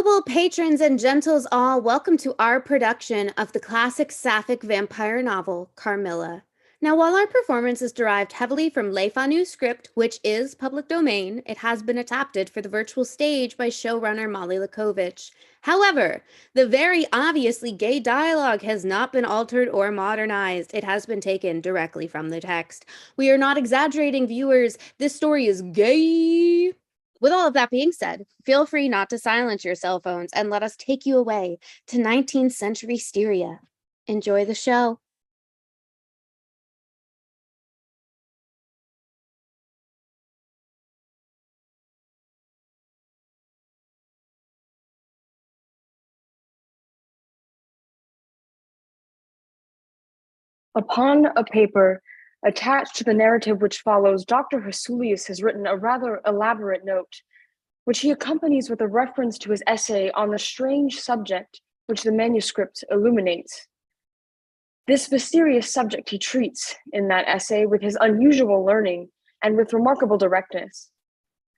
Noble patrons and gentles all, welcome to our production of the classic sapphic vampire novel, Carmilla. Now, while our performance is derived heavily from Le Fanu's script, which is public domain, it has been adapted for the virtual stage by showrunner Molly Lakovich. However, the very obviously gay dialogue has not been altered or modernized. It has been taken directly from the text. We are not exaggerating, viewers. This story is gay. With all of that being said, feel free not to silence your cell phones and let us take you away to 19th century Styria. Enjoy the show. Upon a paper attached to the narrative which follows, Dr. Hasulius has written a rather elaborate note, which he accompanies with a reference to his essay on the strange subject which the manuscript illuminates. This mysterious subject he treats in that essay with his unusual learning and with remarkable directness.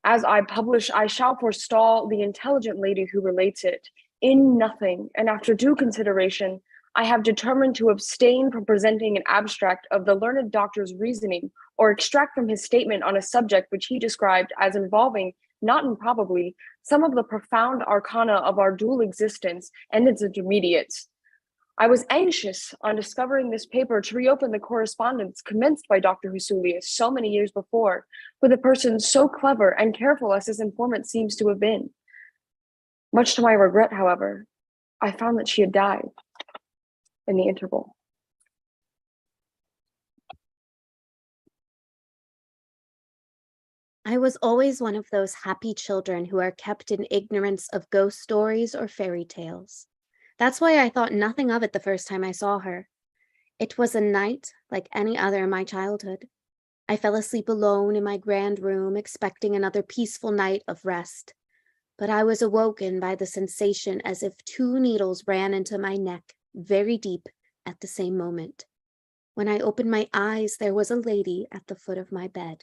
As I publish, I shall forestall the intelligent lady who relates it in nothing, and after due consideration, I have determined to abstain from presenting an abstract of the learned doctor's reasoning or extract from his statement on a subject which he described as involving, not improbably, some of the profound arcana of our dual existence and its intermediates. I was anxious on discovering this paper to reopen the correspondence commenced by Dr. Hasulius so many years before with a person so clever and careful as his informant seems to have been. Much to my regret, however, I found that she had died in the interval. I was always one of those happy children who are kept in ignorance of ghost stories or fairy tales. That's why I thought nothing of it the first time I saw her. It was a night like any other in my childhood. I fell asleep alone in my grand room, expecting another peaceful night of rest. But I was awoken by the sensation as if two needles ran into my neck, very deep, at the same moment. When I opened my eyes, there was a lady at the foot of my bed.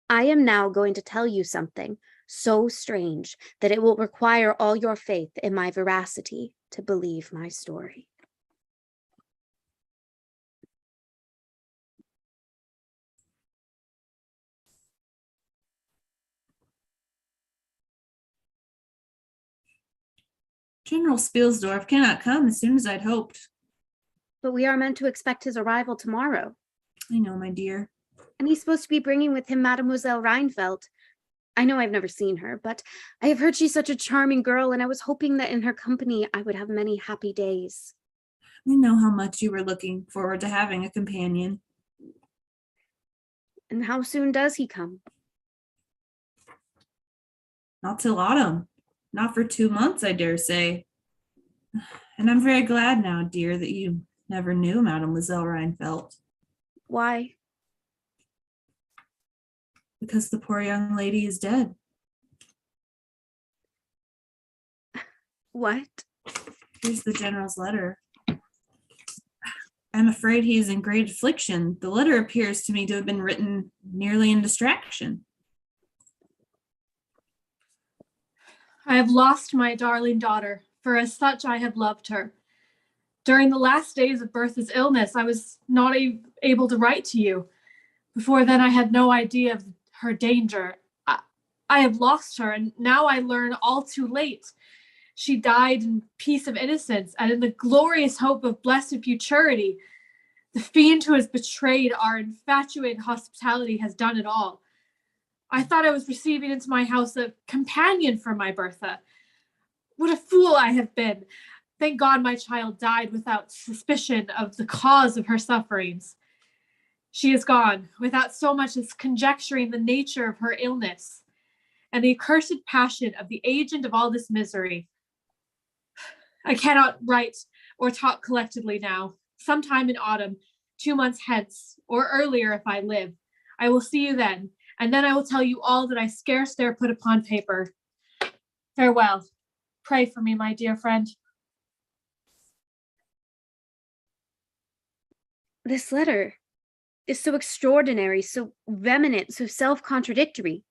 I am now going to tell you something so strange that it will require all your faith in my veracity to believe my story. General Spielsdorf cannot come as soon as I'd hoped. But we are meant to expect his arrival tomorrow. I know, my dear. And he's supposed to be bringing with him Mademoiselle Reinfeldt. I know I've never seen her, but I have heard she's such a charming girl, and I was hoping that in her company I would have many happy days. I know how much you were looking forward to having a companion. And how soon does he come? Not till autumn. Not for 2 months, I dare say. And I'm very glad now, dear, that you never knew Mademoiselle Reinfeldt. Why? Because the poor young lady is dead. What? Here's the general's letter. I'm afraid he is in great affliction. The letter appears to me to have been written nearly in distraction. I have lost my darling daughter, for as such I have loved her. During the last days of Bertha's illness, I was not able to write to you. Before then, I had no idea of her danger. I have lost her, and now I learn all too late. She died in peace of innocence and in the glorious hope of blessed futurity. The fiend who has betrayed our infatuated hospitality has done it all. I thought I was receiving into my house a companion for my Bertha. What a fool I have been. Thank God my child died without suspicion of the cause of her sufferings. She is gone, without so much as conjecturing the nature of her illness and the accursed passion of the agent of all this misery. I cannot write or talk collectedly now. Sometime in autumn, 2 months hence, or earlier if I live, I will see you then, and then I will tell you all that I scarce dare put upon paper. Farewell. Pray for me, my dear friend. This letter is so extraordinary, so vehement, so self-contradictory.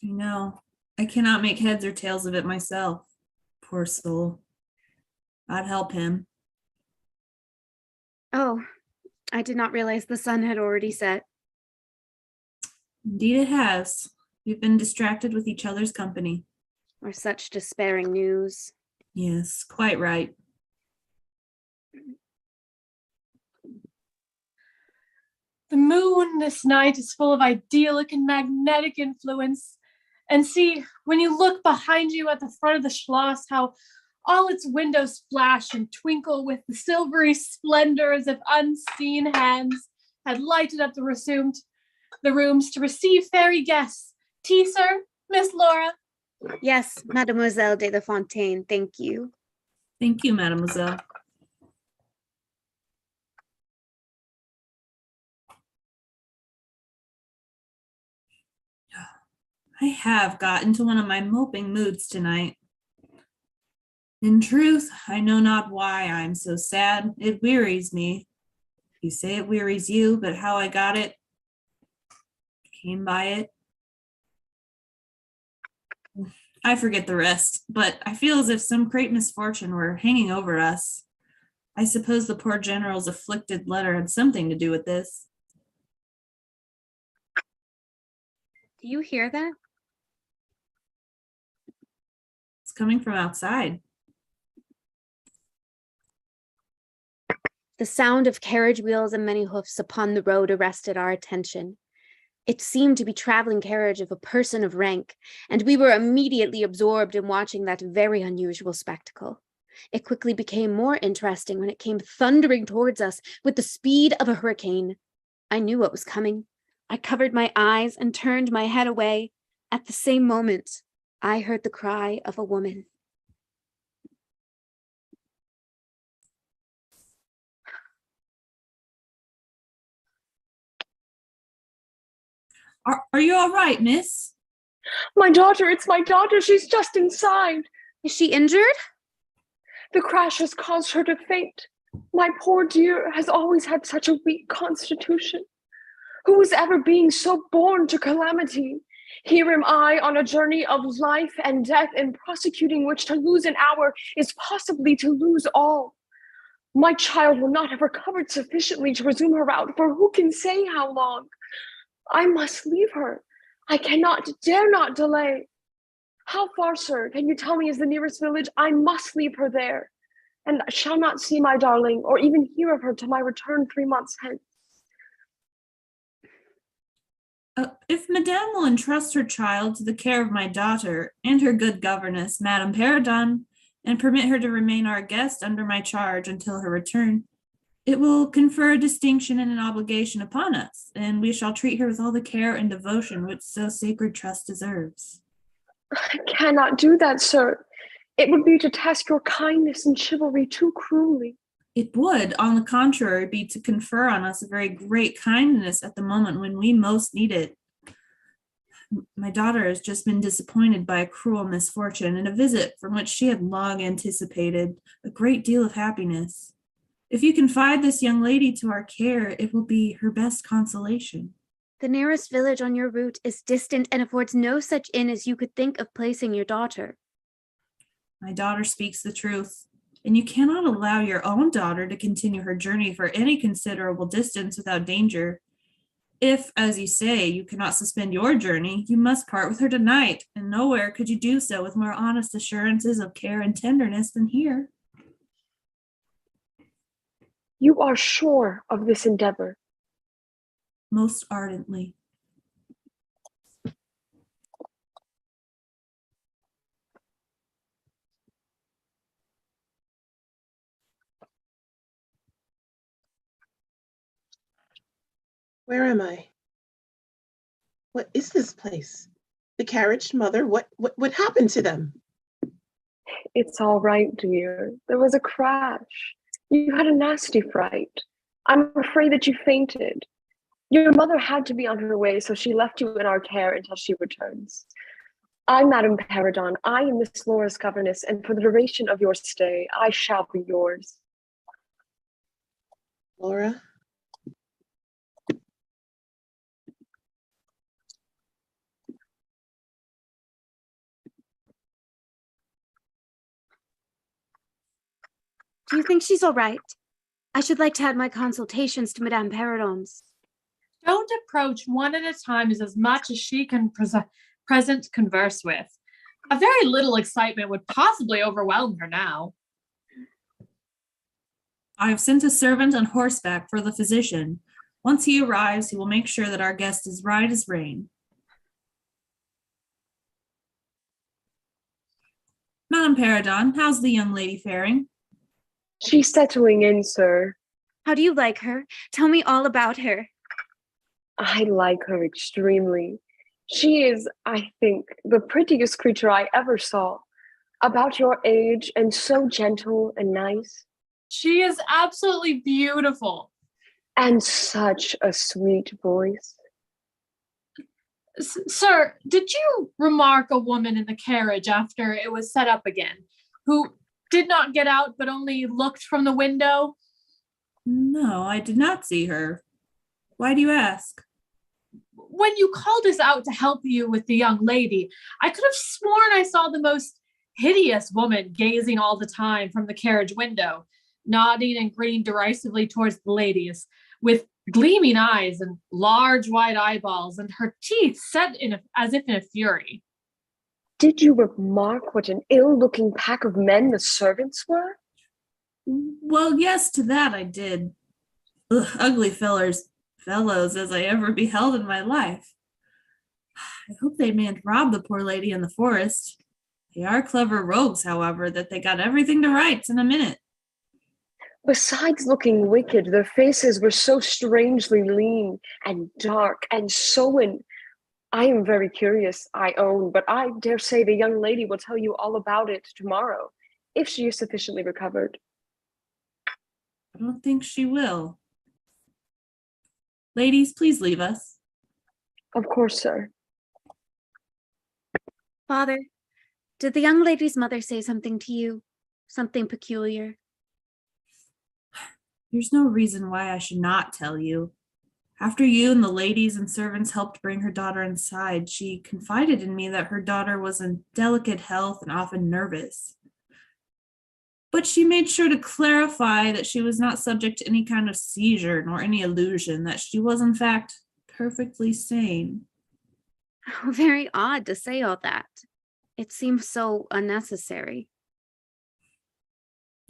I know. I cannot make heads or tails of it myself. Poor soul. God help him. Oh, I did not realize the sun had already set. Indeed it has. We've been distracted with each other's company. Or such despairing news. Yes, quite right. The moon this night is full of idyllic and magnetic influence. And see, when you look behind you at the front of the Schloss, how all its windows flash and twinkle with the silvery splendor as if unseen hands had lighted up the rooms to receive fairy guests. Tea, sir? Miss Laura? Yes, Mademoiselle de la Fontaine, thank you. Thank you, mademoiselle. I have got into one of my moping moods tonight. In truth, I know not why I'm so sad. It wearies me. You say it wearies you, but how I got it, came by it. I forget the rest, but I feel as if some great misfortune were hanging over us. I suppose the poor general's afflicted letter had something to do with this. Do you hear that? It's coming from outside. The sound of carriage wheels and many hoofs upon the road arrested our attention. It seemed to be traveling carriage of a person of rank, and we were immediately absorbed in watching that very unusual spectacle. It quickly became more interesting when it came thundering towards us with the speed of a hurricane. I knew what was coming. I covered my eyes and turned my head away. At the same moment, I heard the cry of a woman. Are you all right, miss? My daughter, it's my daughter. She's just inside. Is she injured? The crash has caused her to faint. My poor dear has always had such a weak constitution. Who was ever being so born to calamity? Here am I on a journey of life and death, in prosecuting which to lose an hour is possibly to lose all. My child will not have recovered sufficiently to resume her route, for who can say how long? I must leave her. I cannot, dare not delay. How far, sir, can you tell me is the nearest village? I must leave her there, and shall not see my darling or even hear of her till my return 3 months hence. If Madame will entrust her child to the care of my daughter and her good governess, Madame Perrodon, and permit her to remain our guest under my charge until her return, it will confer a distinction and an obligation upon us, and we shall treat her with all the care and devotion which so sacred trust deserves. I cannot do that, sir. It would be to test your kindness and chivalry too cruelly. It would, on the contrary, be to confer on us a very great kindness at the moment when we most need it. My daughter has just been disappointed by a cruel misfortune and a visit from which she had long anticipated a great deal of happiness. If you confide this young lady to our care, it will be her best consolation. The nearest village on your route is distant and affords no such inn as you could think of placing your daughter. My daughter speaks the truth, and you cannot allow your own daughter to continue her journey for any considerable distance without danger. If, as you say, you cannot suspend your journey, you must part with her tonight, and nowhere could you do so with more honest assurances of care and tenderness than here. You are sure of this endeavor? Most ardently. Where am I? What is this place? The carriage, mother? What happened to them? It's all right, dear. There was a crash. You had a nasty fright. I'm afraid that you fainted. Your mother had to be on her way, so she left you in our care until she returns. I'm Madame Perrodon. I am Miss Laura's governess, and for the duration of your stay, I shall be yours. Laura? Do you think she's all right? I should like to add my consultations to Madame Perrodon's. Don't approach one at a time as much as she can present converse with. A very little excitement would possibly overwhelm her now. I have sent a servant on horseback for the physician. Once he arrives, he will make sure that our guest is right as rain. Madame Perrodon, how's the young lady faring? She's settling in, sir. How do you like her? Tell me all about her. I like her extremely. She is, I think, the prettiest creature I ever saw. About your age and so gentle and nice. She is absolutely beautiful. And such a sweet voice. Sir, did you remark a woman in the carriage after it was set up again, who did not get out but only looked from the window? No, I did not see her. Why do you ask? When you called us out to help you with the young lady, I could have sworn I saw the most hideous woman gazing all the time from the carriage window, nodding and grinning derisively towards the ladies, with gleaming eyes and large white eyeballs, and her teeth set as if in a fury. Did you remark what an ill-looking pack of men the servants were? Well, yes, to that I did. Ugh, ugly fellows as I ever beheld in my life. I hope they mayn't rob the poor lady in the forest. They are clever rogues, however, that they got everything to rights in a minute. Besides looking wicked, their faces were so strangely lean and dark and sullen. I am very curious, I own, but I dare say the young lady will tell you all about it tomorrow, if she is sufficiently recovered. I don't think she will. Ladies, please leave us. Of course, sir. Father, did the young lady's mother say something to you? Something peculiar? There's no reason why I should not tell you. After you and the ladies and servants helped bring her daughter inside, she confided in me that her daughter was in delicate health and often nervous. But she made sure to clarify that she was not subject to any kind of seizure nor any illusion, that she was in fact perfectly sane. Oh, very odd to say all that. It seems so unnecessary.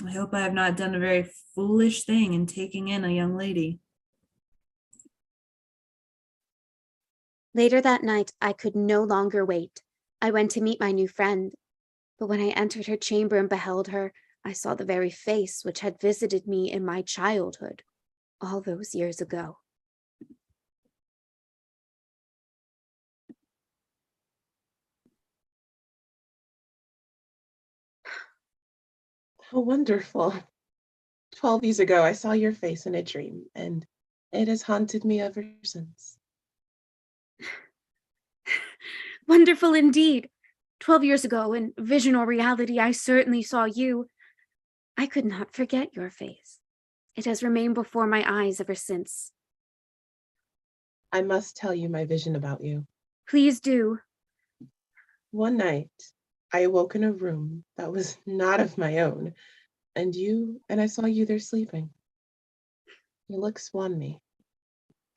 I hope I have not done a very foolish thing in taking in a young lady. Later that night, I could no longer wait. I went to meet my new friend. But when I entered her chamber and beheld her, I saw the very face which had visited me in my childhood, all those years ago. How wonderful. 12 years ago, I saw your face in a dream, and it has haunted me ever since. Wonderful indeed. 12 years ago, in vision or reality, I certainly saw you. I could not forget your face. It has remained before my eyes ever since. I must tell you my vision about you. Please do. One night, I awoke in a room that was not of my own, and I saw you there sleeping. Your looks won me.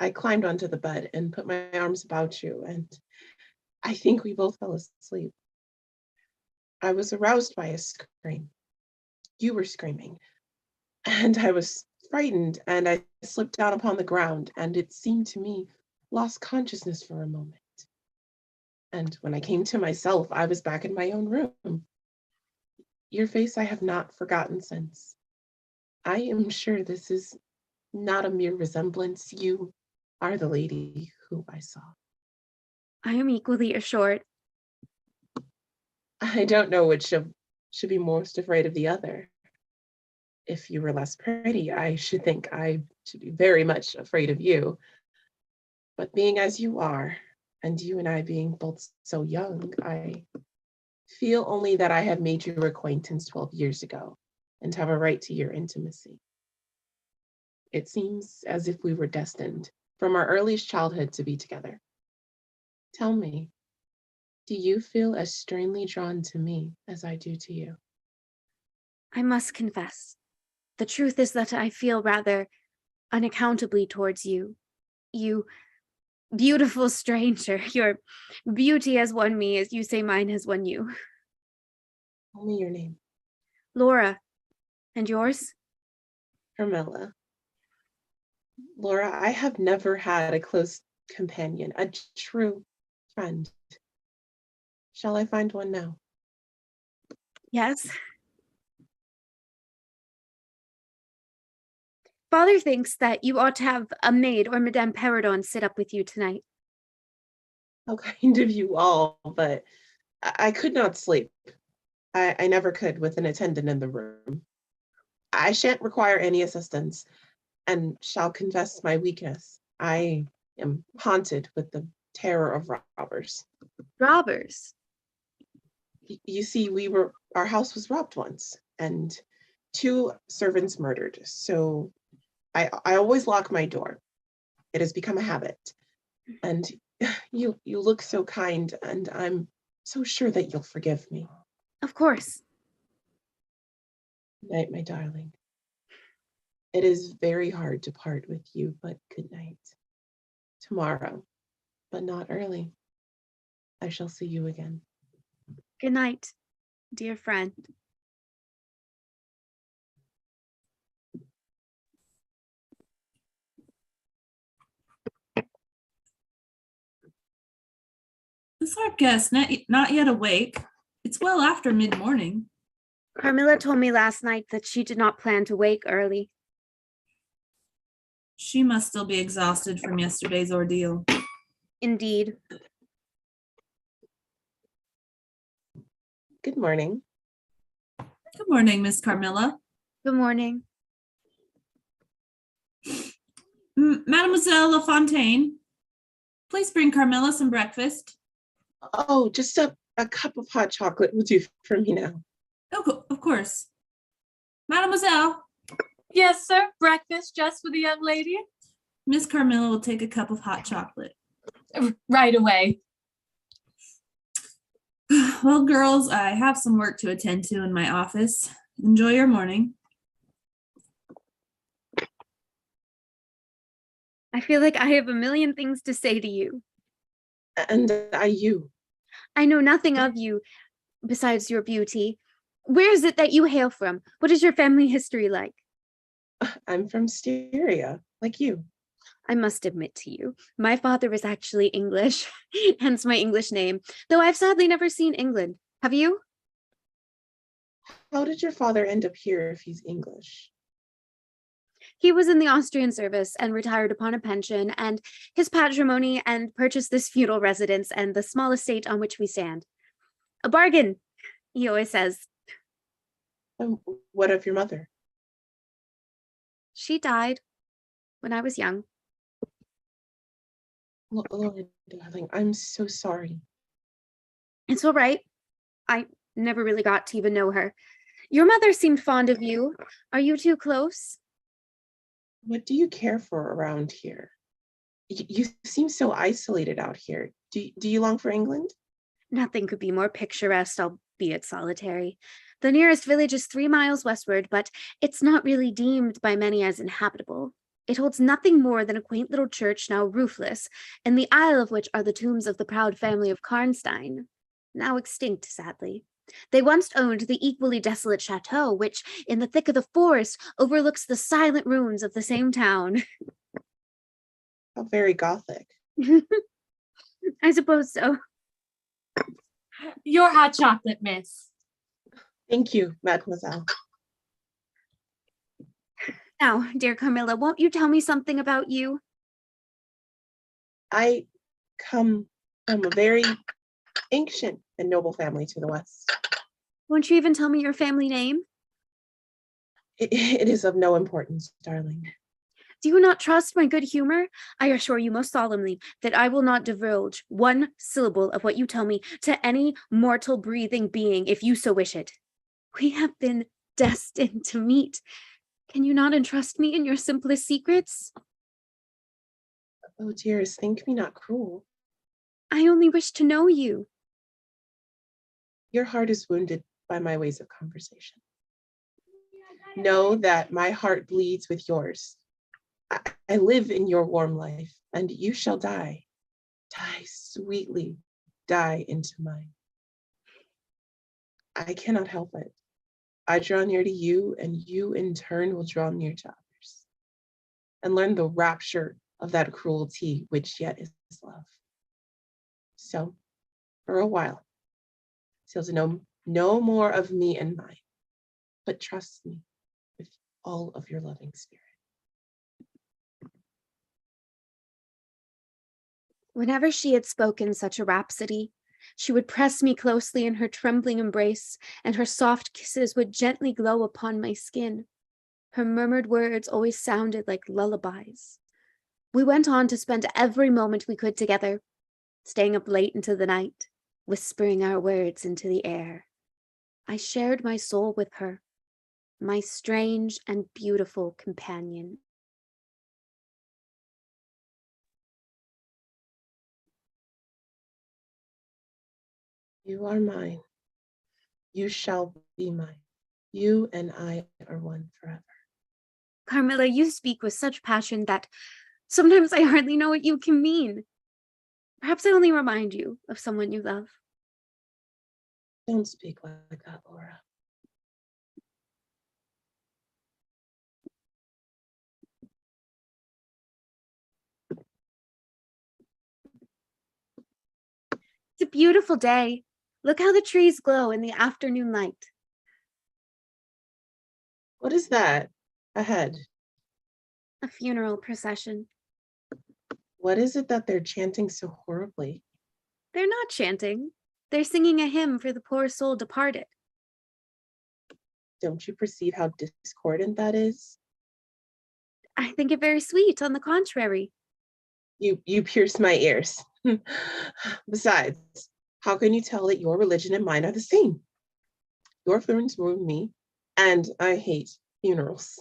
I climbed onto the bed and put my arms about you, and I think we both fell asleep. I was aroused by a scream. You were screaming, and I was frightened, and I slipped down upon the ground, and it seemed to me lost consciousness for a moment. And when I came to myself, I was back in my own room. Your face I have not forgotten since. I am sure this is not a mere resemblance. You are the lady who I saw. I am equally assured. I don't know which should be most afraid of the other. If you were less pretty, I should think I should be very much afraid of you. But being as you are, and you and I being both so young, I feel only that I have made your acquaintance 12 years ago and have a right to your intimacy. It seems as if we were destined from our earliest childhood to be together. Tell me, do you feel as strongly drawn to me as I do to you? I must confess, The truth is that I feel rather unaccountably towards you. You beautiful stranger, your beauty has won me as you say mine has won you. Tell me your name. Laura, and yours? Carmilla. Laura, I have never had a close companion, a true friend. Shall I find one now? Yes. Father thinks that you ought to have a maid or Madame Perrodon sit up with you tonight. How kind of you all, but I could not sleep. I never could with an attendant in the room. I shan't require any assistance and shall confess my weakness. I am haunted with the terror of robbers. Robbers? You see, our house was robbed once and 2 servants murdered. So I always lock my door. It has become a habit. And you look so kind, and I'm so sure that you'll forgive me. Of course. Good night, my darling. It is very hard to part with you, but good night. Tomorrow, but not early, I shall see you again. Good night, dear friend. Is our guest not yet awake? It's well after mid-morning. Carmilla told me last night that she did not plan to wake early. She must still be exhausted from yesterday's ordeal. Indeed. Good morning. Good morning, Miss Carmilla. Good morning. Mademoiselle La Fontaine, please bring Carmilla some breakfast. Oh, just a cup of hot chocolate will do for me now. Oh, of course. Mademoiselle. Yes, sir. Breakfast just for the young lady? Miss Carmilla will take a cup of hot chocolate. Right away. Well, girls, I have some work to attend to in my office. Enjoy your morning. I feel like I have a million things to say to you. And you. I know nothing of you besides your beauty. Where is it that you hail from? What is your family history like? I'm from Styria, like you. I must admit to you, my father is actually English, hence my English name, though I've sadly never seen England. Have you? How did your father end up here if he's English? He was in the Austrian service and retired upon a pension and his patrimony and purchased this feudal residence and the small estate on which we stand. A bargain, he always says. What of your mother? She died when I was young. Lord, darling, I'm so sorry. It's all right. I never really got to even know her. Your mother seemed fond of you. Are you two close? What do you care for around here? You seem so isolated out here. Do you long for England? Nothing could be more picturesque, albeit solitary. The nearest village is 3 miles westward, but it's not really deemed by many as inhabitable. It holds nothing more than a quaint little church now roofless, in the aisle of which are the tombs of the proud family of Karnstein, now extinct, sadly. They once owned the equally desolate chateau, which, in the thick of the forest, overlooks the silent ruins of the same town. How very Gothic. I suppose so. Your hot chocolate, miss. Thank you, mademoiselle. Now, dear Carmilla, won't you tell me something about you? I come from a very ancient and noble family to the west. Won't you even tell me your family name? It is of no importance, darling. Do you not trust my good humor? I assure you most solemnly that I will not divulge one syllable of what you tell me to any mortal breathing being if you so wish it. We have been destined to meet. Can you not entrust me in your simplest secrets? Oh, dearest, think me not cruel. I only wish to know you. Your heart is wounded by my ways of conversation. Know that my heart bleeds with yours. I live in your warm life, and you shall die. Die sweetly, die into mine. I cannot help it. I draw near to you, and you in turn will draw near to others, and learn the rapture of that cruelty which yet is love. So, for a while, still to know no more of me and mine, but trust me with all of your loving spirit. Whenever she had spoken such a rhapsody, she would press me closely in her trembling embrace, and her soft kisses would gently glow upon my skin. Her murmured words always sounded like lullabies. We went on to spend every moment we could together, staying up late into the night, whispering our words into the air. I shared my soul with her, my strange and beautiful companion. You are mine. You shall be mine. You and I are one forever. Carmilla, you speak with such passion that sometimes I hardly know what you can mean. Perhaps I only remind you of someone you love. Don't speak like that, Laura. It's a beautiful day. Look how the trees glow in the afternoon light. What is that ahead? A funeral procession. What is it that they're chanting so horribly? They're not chanting. They're singing a hymn for the poor soul departed. Don't you perceive how discordant that is? I think it very sweet, on the contrary. You pierce my ears. Besides, how can you tell that your religion and mine are the same? Your feelings wound me, and I hate funerals.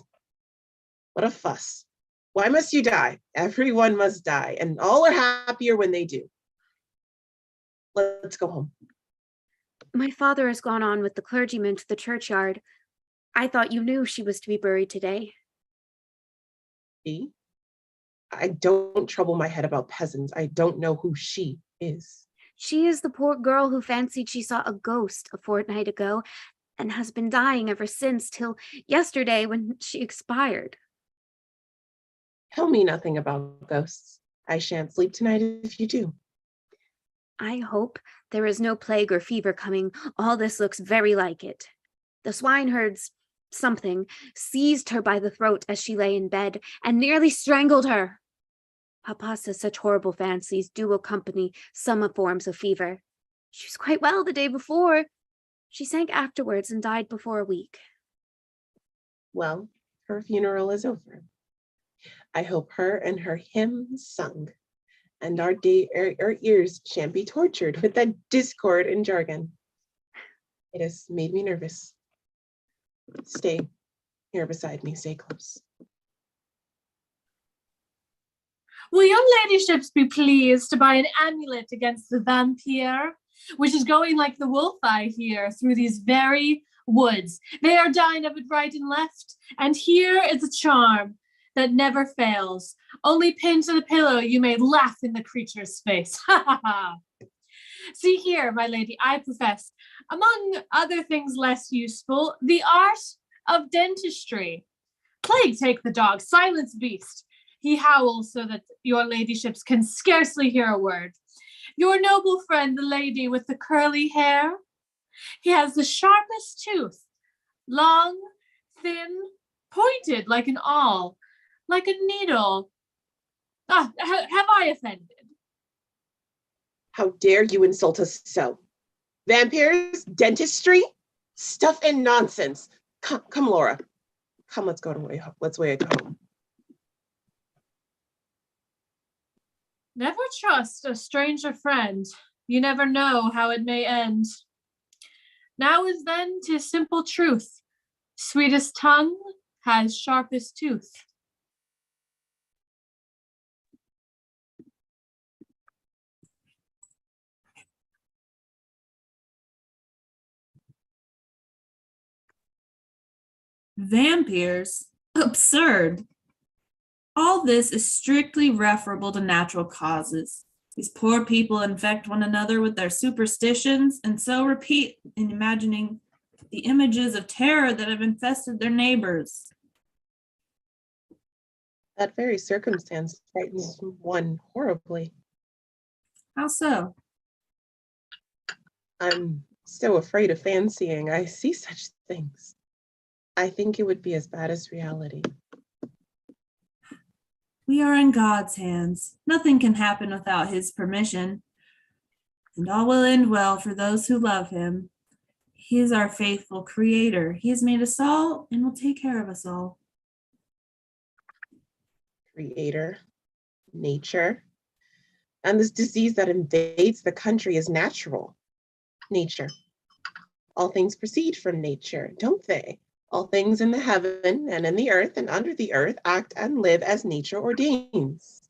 What a fuss. Why must you die? Everyone must die, and all are happier when they do. Let's go home. My father has gone on with the clergyman to the churchyard. I thought you knew she was to be buried today. She? I don't trouble my head about peasants. I don't know who she is. She is the poor girl who fancied she saw a ghost a fortnight ago and has been dying ever since till yesterday when she expired. Tell me nothing about ghosts. I shan't sleep tonight if you do. I hope there is no plague or fever coming. All this looks very like it. The swineherds, something, seized her by the throat as she lay in bed and nearly strangled her. Papa says such horrible fancies do accompany some forms of fever. She was quite well the day before. She sank afterwards and died before a week. Well, her funeral is over. I hope her and her hymn sung, and our ears shan't be tortured with that discord and jargon. It has made me nervous. Stay here beside me, stay close. Will your ladyships be pleased to buy an amulet against the vampire, which is going like the wolf I hear through these very woods? They are dying of it right and left, and here is a charm that never fails. Only pinned to the pillow, you may laugh in the creature's face. Ha ha ha. See here, my lady, I profess, among other things less useful, the art of dentistry. Plague take the dog, silence beast. He howls so that your ladyships can scarcely hear a word. Your noble friend, the lady with the curly hair, he has the sharpest tooth, long, thin, pointed like an awl, like a needle. Ah, have I offended? How dare you insult us so? Vampires? Dentistry? Stuff and nonsense. Come, Laura. Come, let's go to let's way home. Never trust a stranger friend. You never know how it may end. Now is then 'tis simple truth. Sweetest tongue has sharpest tooth. Vampires? Absurd. All this is strictly referable to natural causes. These poor people infect one another with their superstitions and so repeat in imagining the images of terror that have infested their neighbors. That very circumstance frightens one horribly. How so? I'm so afraid of fancying I see such things. I think it would be as bad as reality. We are in God's hands. Nothing can happen without his permission. And all will end well for those who love him. He is our faithful creator. He has made us all and will take care of us all. Creator, nature, and this disease that invades the country is natural. Nature. All things proceed from nature, don't they? All things in the heaven and in the earth and under the earth act and live as nature ordains.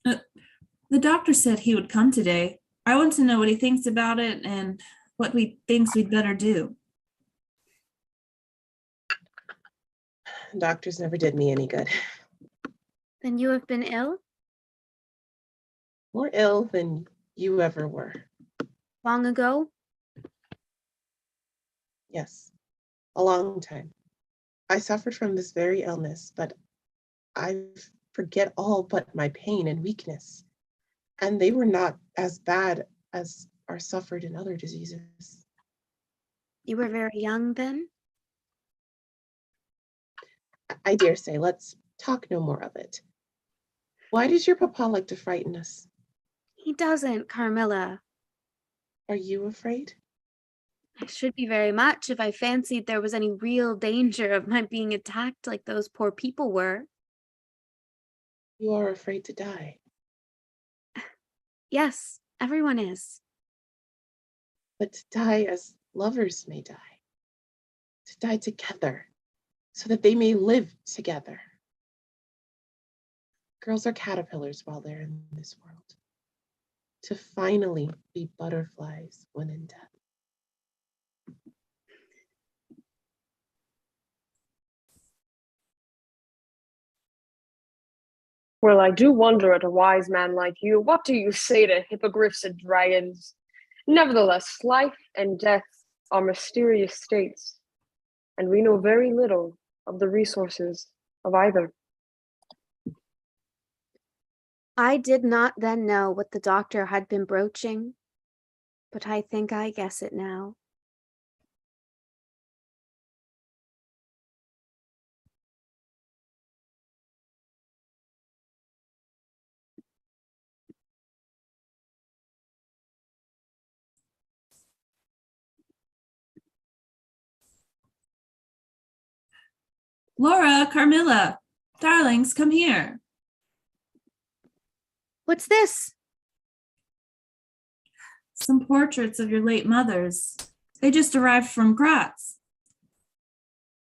The doctor said he would come today. I want to know what he thinks about it and what he thinks we'd better do. Doctors never did me any good. Then you have been ill? More ill than you ever were. Long ago? Yes, a long time. I suffered from this very illness, but I forget all but my pain and weakness. And they were not as bad as are suffered in other diseases. You were very young then? I dare say, let's talk no more of it. Why does your papa like to frighten us? He doesn't, Carmilla. Are you afraid? I should be very much if I fancied there was any real danger of my being attacked like those poor people were. You are afraid to die. Yes, everyone is. But to die as lovers may die. To die together, so that they may live together. Girls are caterpillars while they're in this world. To finally be butterflies when in death. Well, I do wonder at a wise man like you. What do you say to hippogriffs and dragons? Nevertheless, life and death are mysterious states, and we know very little of the resources of either. I did not then know what the doctor had been broaching, but I think I guess it now. Laura, Carmilla, darlings, come here. What's this? Some portraits of your late mothers. They just arrived from Graz.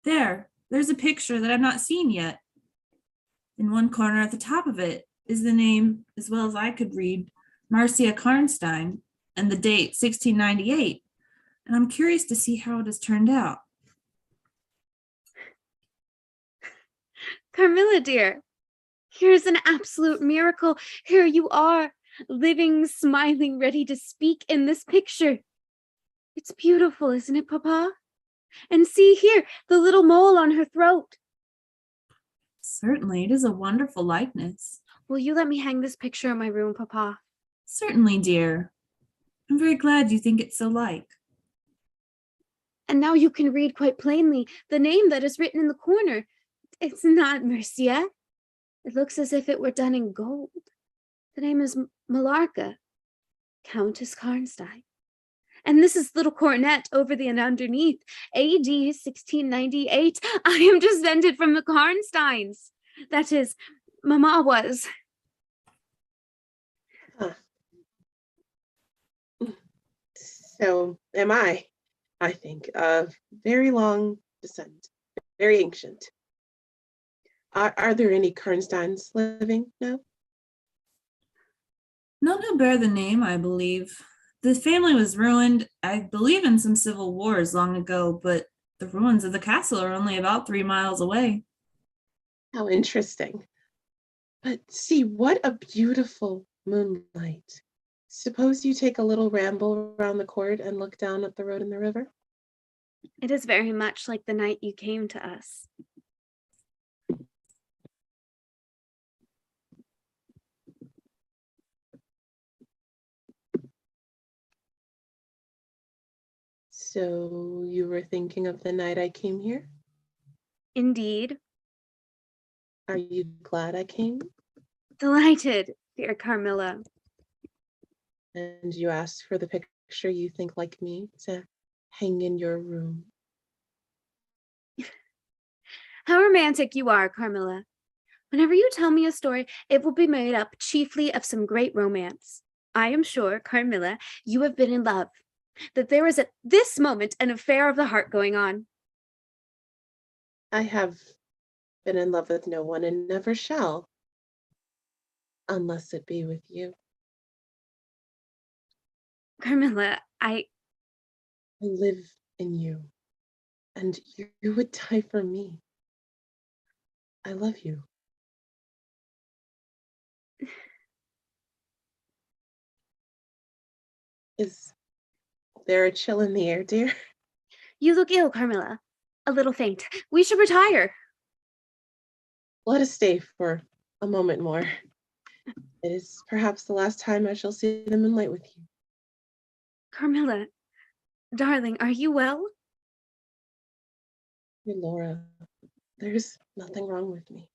There's a picture that I've not seen yet. In one corner at the top of it is the name, as well as I could read, Marcia Karnstein, and the date 1698. And I'm curious to see how it has turned out. Carmilla, dear, here's an absolute miracle. Here you are, living, smiling, ready to speak in this picture. It's beautiful, isn't it, Papa? And see here, the little mole on her throat. Certainly, it is a wonderful likeness. Will you let me hang this picture in my room, Papa? Certainly, dear. I'm very glad you think it so like. And now you can read quite plainly the name that is written in the corner. It's not Mercia. It looks as if it were done in gold. The name is Malarka, Countess Karnstein. And this is little coronet over the and underneath, AD 1698. I am descended from the Karnsteins. That is, Mama was. Huh. So am I think, of very long descent, very ancient. Are there any Karnsteins living now? None who bear the name, I believe. The family was ruined, I believe, in some civil wars long ago, but the ruins of the castle are only about 3 miles away. How interesting. But see, what a beautiful moonlight. Suppose you take a little ramble around the court and look down at the road and the river? It is very much like the night you came to us. So you were thinking of the night I came here? Indeed. Are you glad I came? Delighted, dear Carmilla. And you asked for the picture you think like me to hang in your room. How romantic you are, Carmilla. Whenever you tell me a story, it will be made up chiefly of some great romance. I am sure, Carmilla, you have been in love, that there is at this moment an affair of the heart going on. I have been in love with no one and never shall, unless it be with you. Carmilla, I live in you, and you would die for me. I love you. Is there a chill in the air, dear? You look ill, Carmilla. A little faint. We should retire. Let us stay for a moment more. It is perhaps the last time I shall see the moonlight with you. Carmilla, darling, are you well? Dear Laura, there's nothing wrong with me.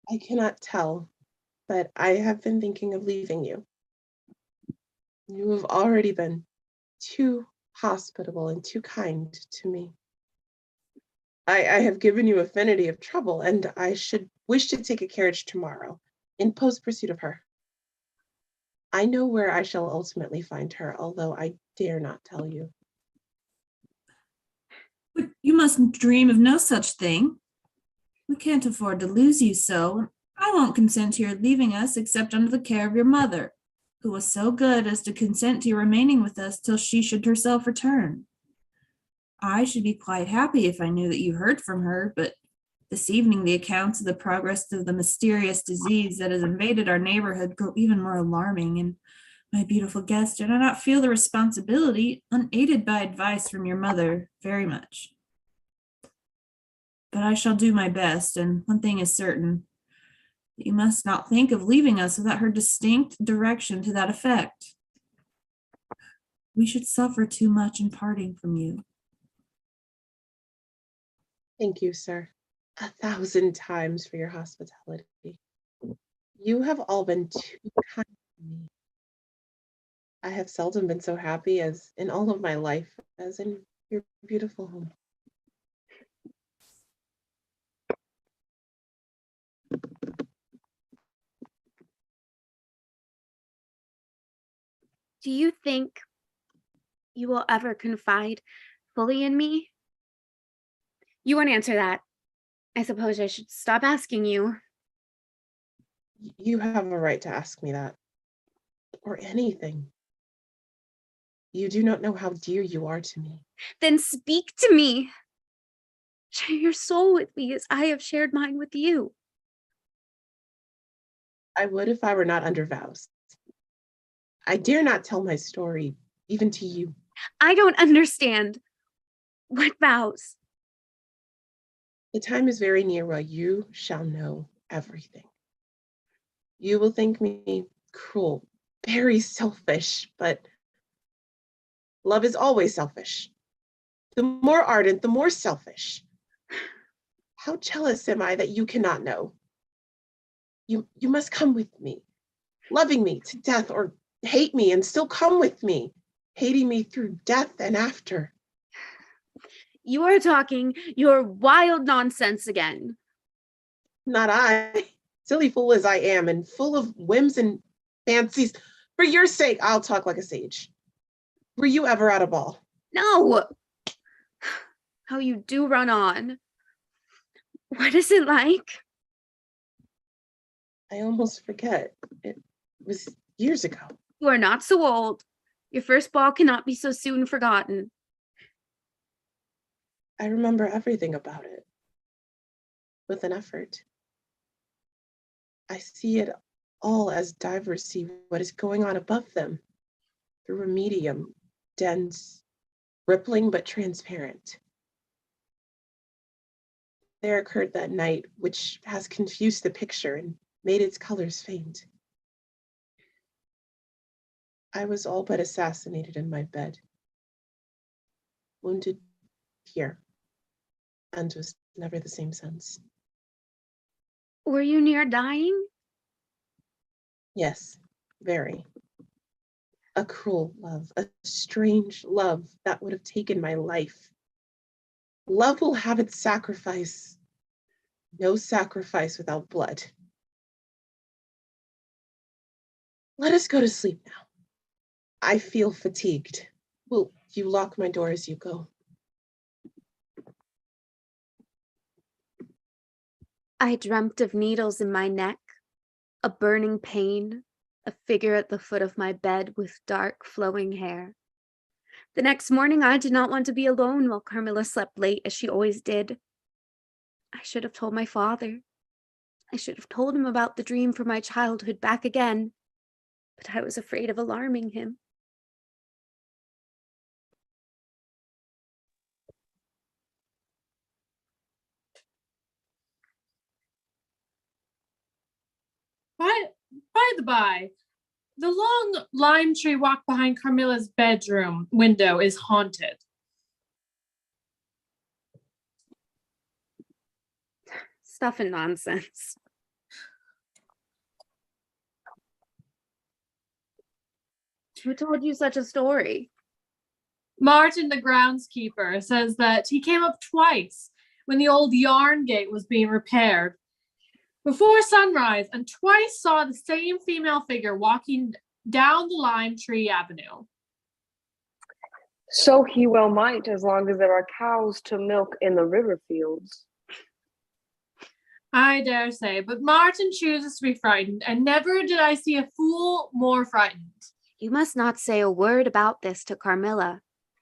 I cannot tell, but I have been thinking of leaving you. You have already been too hospitable and too kind to me. I have given you affinity of trouble, and I should wish to take a carriage tomorrow in post pursuit of her. I know where I shall ultimately find her, although I dare not tell you. But you must dream of no such thing. We can't afford to lose you so. I won't consent to your leaving us except under the care of your mother, who was so good as to consent to your remaining with us till she should herself return. I should be quite happy if I knew that you heard from her, but this evening the accounts of the progress of the mysterious disease that has invaded our neighborhood grow even more alarming, and my beautiful guest, do not feel the responsibility, unaided by advice from your mother, very much. But I shall do my best, and one thing is certain, that you must not think of leaving us without her distinct direction to that effect. We should suffer too much in parting from you. Thank you, sir, 1,000 times for your hospitality. You have all been too kind to me. I have seldom been so happy as in all of my life as in your beautiful home. Do you think you will ever confide fully in me? You won't answer that. I suppose I should stop asking you. You have a right to ask me that, or anything. You do not know how dear you are to me. Then speak to me. Share your soul with me as I have shared mine with you. I would if I were not under vows. I dare not tell my story, even to you. I don't understand. What vows? The time is very near where you shall know everything. You will think me cruel, very selfish, but love is always selfish. The more ardent, the more selfish. How jealous am I that you cannot know? You must come with me, loving me to death, or hate me and still come with me, hating me through death and after. You are talking your wild nonsense again. Not I, silly fool as I am, and full of whims and Fancies. For your sake, I'll talk like a sage. Were you ever at a ball? No! How you do run on. What is it like? I almost forget. It was years ago. You are not so old. Your first ball cannot be so soon forgotten. I remember everything about it. With an effort. I see it all as divers see what is going on above them, through a medium, dense, rippling but transparent. There occurred that night, which has confused the picture and made its colors faint. I was all but assassinated in my bed, wounded here, and was never the same since. Were you near dying? Yes, very. A cruel love, a strange love that would have taken my life. Love will have its sacrifice. No sacrifice without blood. Let us go to sleep now. I feel fatigued. Will you lock my door as you go? I dreamt of needles in my neck, a burning pain, a figure at the foot of my bed with dark flowing hair. The next morning, I did not want to be alone while Carmilla slept late as she always did. I should have told my father. I should have told him about the dream from my childhood back again, but I was afraid of alarming him. By the by, the long lime tree walk behind Carmilla's bedroom window is haunted. Stuff and nonsense. Who told you such a story? Martin, the groundskeeper, says that he came up twice when the old yarn gate was being repaired before sunrise, and twice saw the same female figure walking down the lime tree avenue. So he well might, as long as there are cows to milk in the river fields. I dare say, but Martin chooses to be frightened, and never did I see a fool more frightened. You must not say a word about this to Carmilla,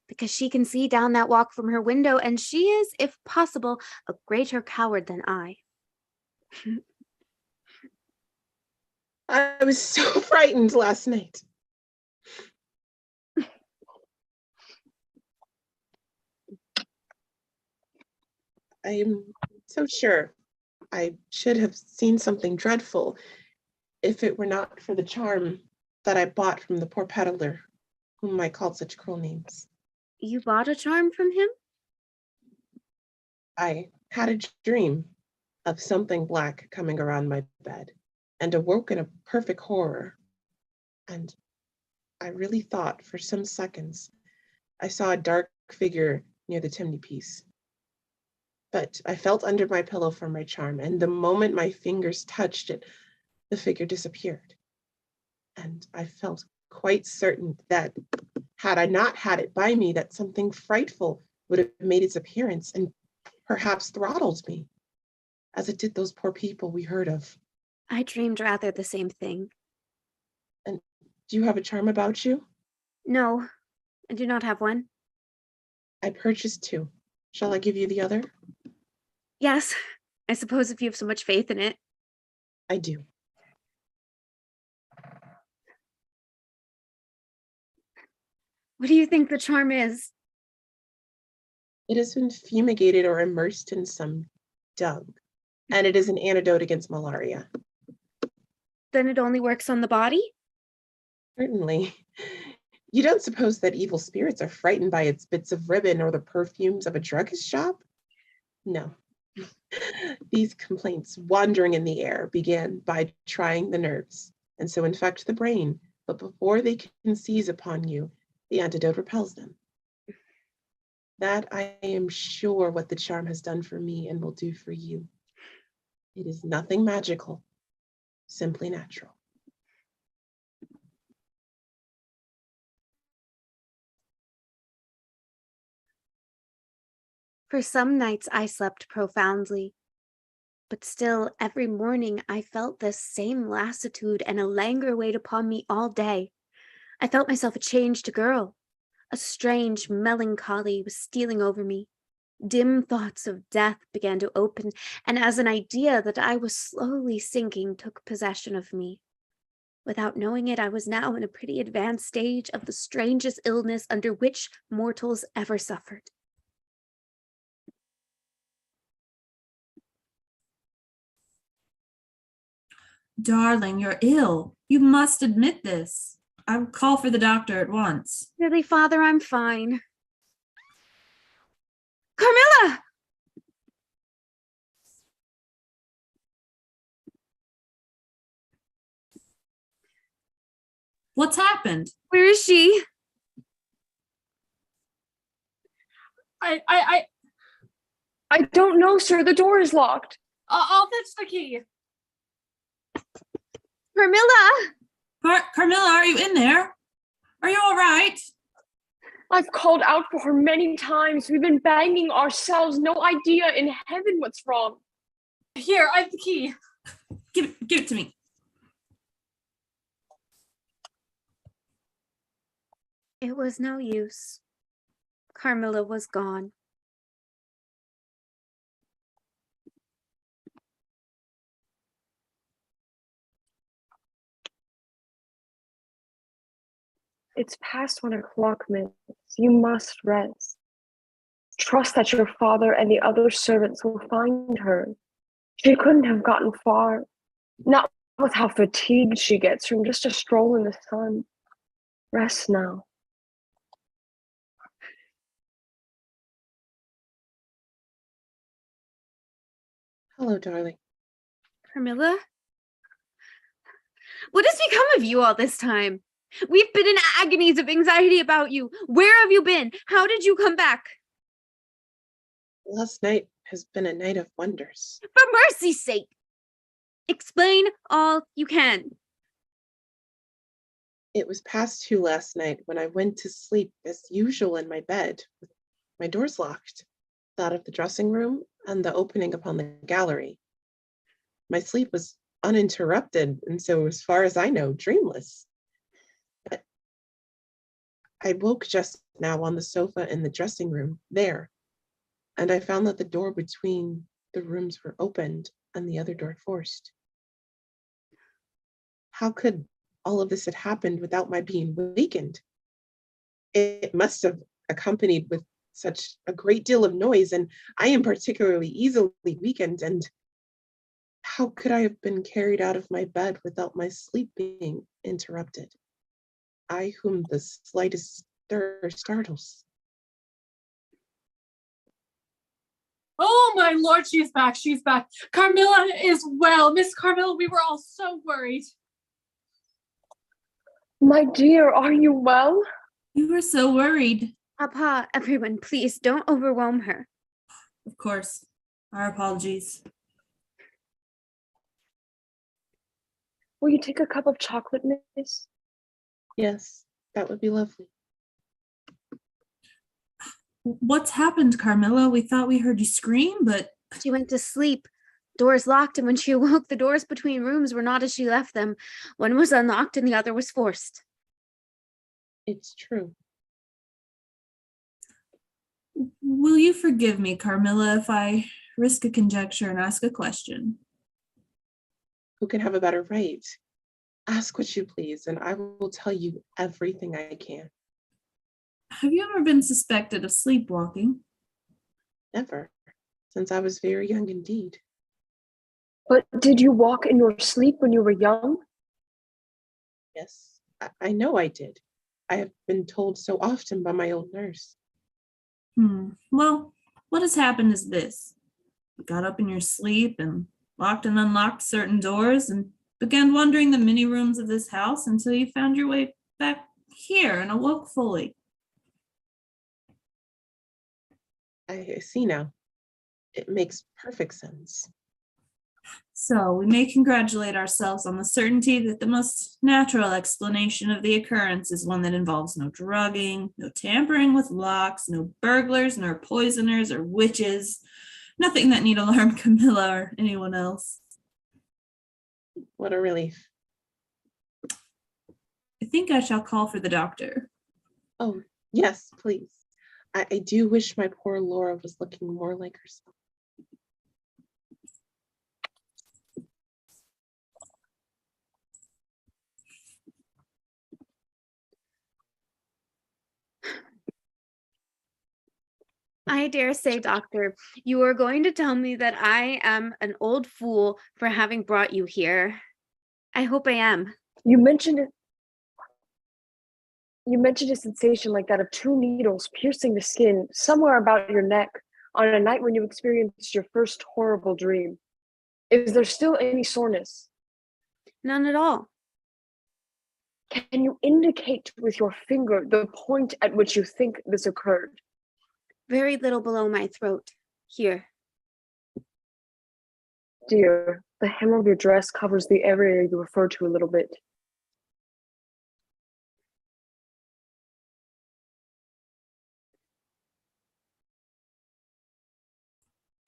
because she can see down that walk from her window, and she is, if possible, a greater coward than I. I was so frightened last night. I am so sure I should have seen something dreadful if it were not for the charm that I bought from the poor peddler, whom I called such cruel names. You bought a charm from him? I had a dream of something black coming around my bed and awoke in a perfect horror. And I really thought for some seconds I saw a dark figure near the chimney piece. But I felt under my pillow for my charm, and the moment my fingers touched it, the figure disappeared. And I felt quite certain that had I not had it by me, that something frightful would have made its appearance and perhaps throttled me, as it did those poor people we heard of. I dreamed rather the same thing. And do you have a charm about you? No, I do not have one. I purchased two. Shall I give you the other? Yes, I suppose if you have so much faith in it. I do. What do you think the charm is? It has been fumigated or immersed in some dung, and it is an antidote against malaria. Then it only works on the body? Certainly. You don't suppose that evil spirits are frightened by its bits of ribbon or the perfumes of a druggist's shop? No. These complaints, wandering in the air, began by trying the nerves, and so infect the brain, but before they can seize upon you, the antidote repels them. That I am sure what the charm has done for me and will do for you. It is nothing magical, simply natural. For some nights I slept profoundly, but still every morning I felt this same lassitude and a languor weighed upon me all day. I felt myself a changed girl. A strange melancholy was stealing over me. Dim thoughts of death began to open, and as an idea that I was slowly sinking took possession of me. Without knowing it, I was now in a pretty advanced stage of the strangest illness under which mortals ever suffered. Darling, you're ill. You must admit this. I will call for the doctor at once. Really, Father, I'm fine. Carmilla! What's happened? Where is she? I I don't know, sir. The door is locked. I'll fetch the key. Carmilla! Carmilla, are you in there? Are you all right? I've called out for her many times. We've been banging ourselves. No idea in heaven what's wrong. Here, I have the key. Give it to me. It was no use. Carmilla was gone. It's past 1 o'clock, miss. You must rest. Trust that your father and the other servants will find her. She couldn't have gotten far. Not with how fatigued she gets from just a stroll in the sun. Rest now. Hello, darling. Carmilla? What has become of you all this time? We've been in agonies of anxiety about you. Where have you been? How did you come back? Last night has been a night of wonders. For mercy's sake, explain all you can. It was past 2 last night when I went to sleep as usual in my bed, with my doors locked, that of the dressing room and the opening upon the gallery. My sleep was uninterrupted, and so, as far as I know, dreamless. But I woke just now on the sofa in the dressing room, there, and I found that the door between the rooms were opened and the other door forced. How could all of this have happened without my being wakened? It must have accompanied with such a great deal of noise, and I am particularly easily weakened, and how could I have been carried out of my bed without my sleep being interrupted? I whom the slightest stir startles. Oh, my lord, she's back. She's back. Carmilla is well. Miss Carmilla, we were all so worried. My dear, are you well? You were so worried. Papa, everyone, please don't overwhelm her. Of course. Our apologies. Will you take a cup of chocolate, miss? Yes, that would be lovely. What's happened, Carmilla? We thought we heard you scream, but... She went to sleep. Doors locked, and when she awoke, the doors between rooms were not as she left them. One was unlocked and the other was forced. It's true. Will you forgive me, Carmilla, if I risk a conjecture and ask a question? Who can have a better right? Ask what you please, and I will tell you everything I can. Have you ever been suspected of sleepwalking? Never, since I was very young indeed. But did you walk in your sleep when you were young? Yes, I know I did. I have been told so often by my old nurse. Well, what has happened is this. You got up in your sleep and locked and unlocked certain doors and began wandering the many rooms of this house until you found your way back here and awoke fully. I see now. It makes perfect sense. So we may congratulate ourselves on the certainty that the most natural explanation of the occurrence is one that involves no drugging, no tampering with locks, no burglars, nor poisoners or witches, nothing that need alarm Camilla or anyone else. What a relief. I think I shall call for the doctor. Oh, yes, please. I do wish my poor Laura was looking more like herself. I dare say, doctor, you are going to tell me that I am an old fool for having brought you here. I hope I am. You mentioned it. You mentioned a sensation like that of two needles piercing the skin somewhere about your neck on a night when you experienced your first horrible dream. Is there still any soreness? None at all. Can you indicate with your finger the point at which you think this occurred? Very little below my throat. Here. Dear, the hem of your dress covers the area you referred to a little bit.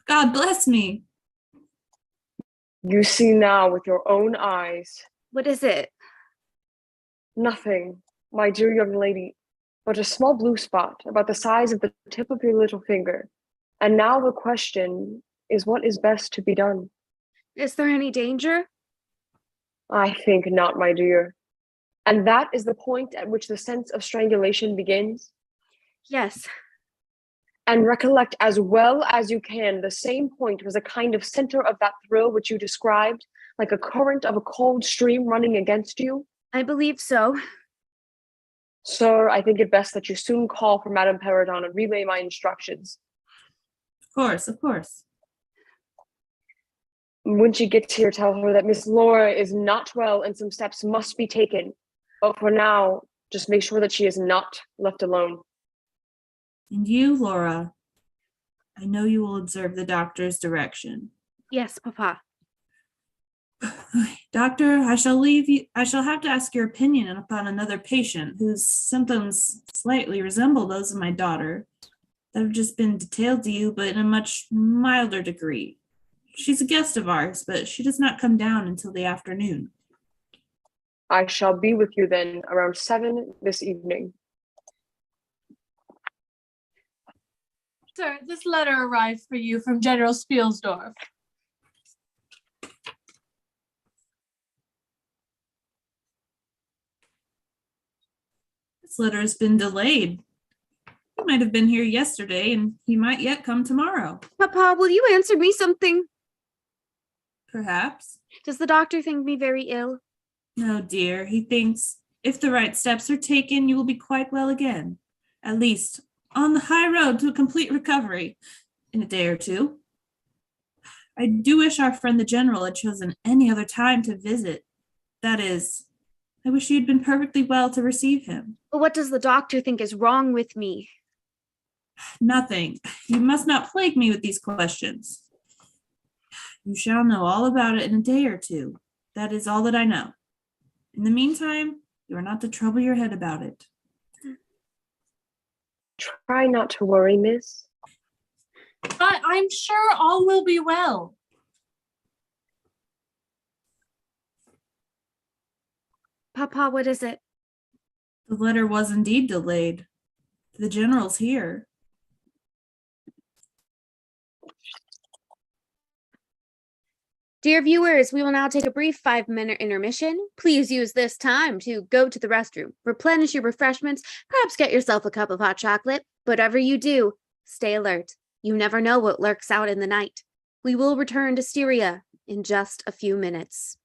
God bless me. You see now with your own eyes. What is it? Nothing, my dear young lady, but a small blue spot about the size of the tip of your little finger. And now the question is, what is best to be done? Is there any danger? I think not, my dear. And that is the point at which the sense of strangulation begins. Yes. And recollect as well as you can, the same point was a kind of center of that thrill which you described, like a current of a cold stream running against you. I believe so. Sir, I think it best that you soon call for Madame Perrodon and relay my instructions. Of course, of course. When she gets here, tell her that Miss Laura is not well and some steps must be taken. But for now, just make sure that she is not left alone. And you, Laura, I know you will observe the doctor's direction. Yes, Papa. Doctor, I shall leave you. I shall have to ask your opinion upon another patient whose symptoms slightly resemble those of my daughter that have just been detailed to you, but in a much milder degree. She's a guest of ours, but she does not come down until the afternoon. I shall be with you then around 7 this evening. Sir, this letter arrived for you from General Spielsdorf. This letter has been delayed. He might have been here yesterday, and he might yet come tomorrow. Papa, will you answer me something? Perhaps. Does the doctor think me very ill? No, dear. He thinks if the right steps are taken, you will be quite well again. At least on the high road to a complete recovery in a day or two. I do wish our friend the general had chosen any other time to visit. That is, I wish you had been perfectly well to receive him. But what does the doctor think is wrong with me? Nothing. You must not plague me with these questions. You shall know all about it in a day or two. That is all that I know. In the meantime, you are not to trouble your head about it. Try not to worry, miss. I'm sure all will be well. Papa, what is it? The letter was indeed delayed. The general's here. Dear viewers, we will now take a brief 5-minute intermission. Please use this time to go to the restroom, replenish your refreshments, perhaps get yourself a cup of hot chocolate. Whatever you do, stay alert. You never know what lurks out in the night. We will return to Styria in just a few minutes.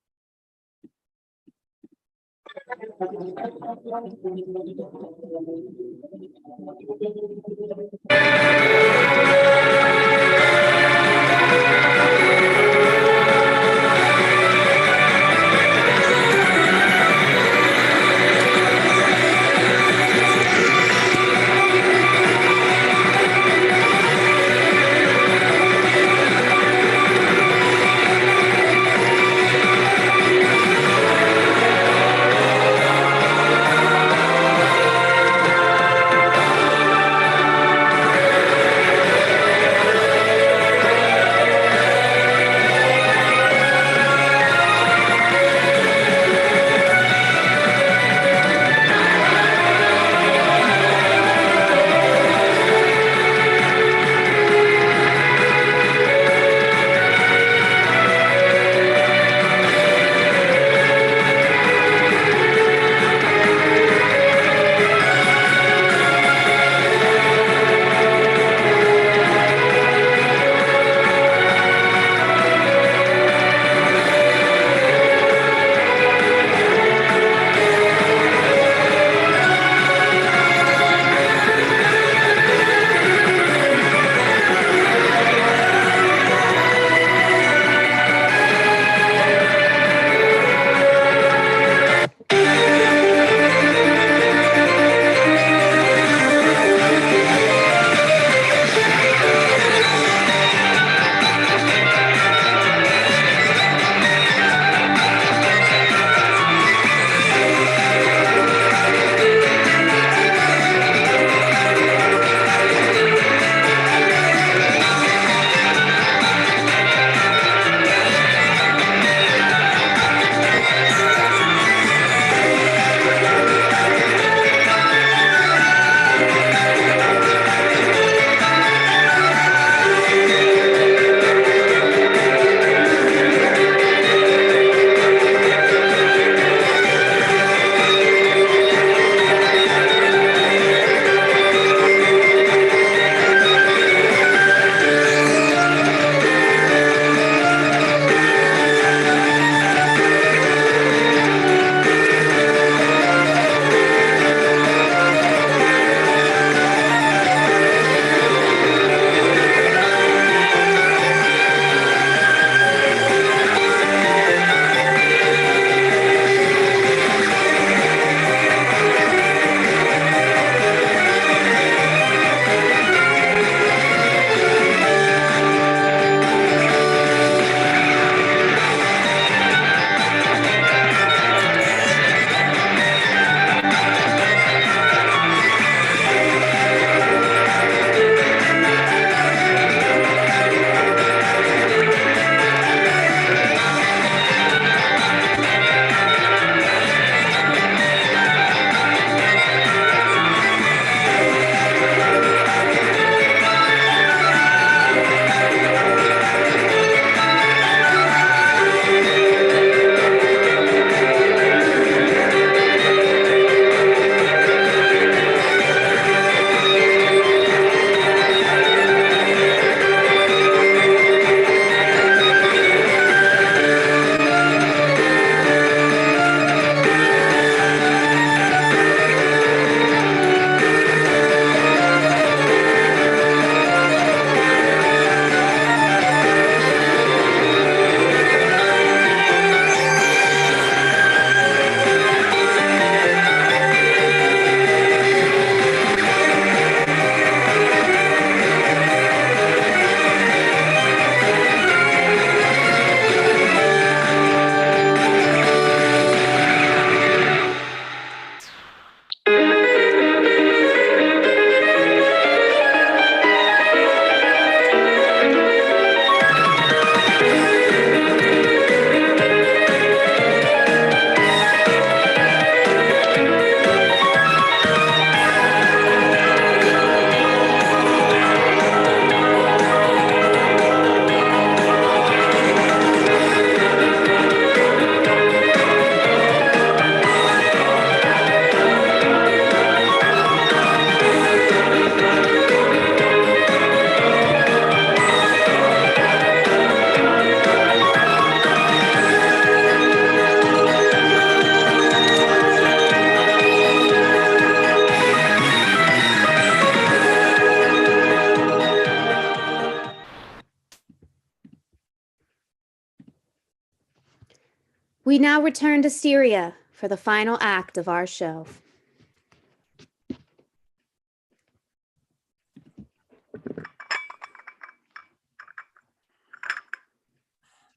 We now return to Styria for the final act of our show.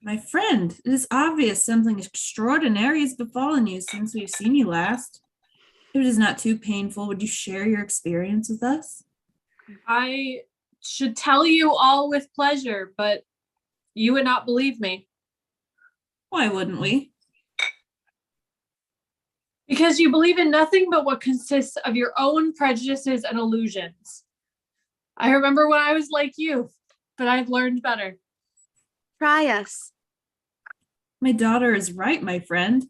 My friend, it is obvious something extraordinary has befallen you since we've seen you last. If it is not too painful, would you share your experience with us? I should tell you all with pleasure, but you would not believe me. Why wouldn't we? Because you believe in nothing but what consists of your own prejudices and illusions. I remember when I was like you, but I've learned better. Try us. My daughter is right, my friend.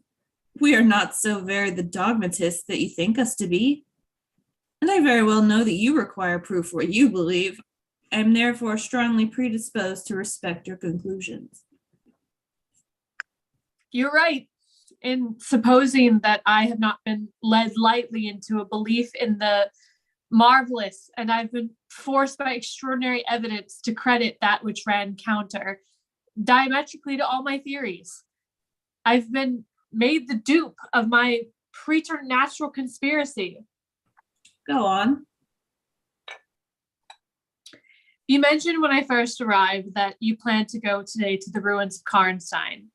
We are not so very the dogmatists that you think us to be. And I very well know that you require proof for what you believe. I am therefore strongly predisposed to respect your conclusions. You're right in supposing that I have not been led lightly into a belief in the marvelous, and I've been forced by extraordinary evidence to credit that which ran counter, diametrically to all my theories. I've been made the dupe of my preternatural conspiracy. Go on. You mentioned when I first arrived that you planned to go today to the ruins of Karnstein.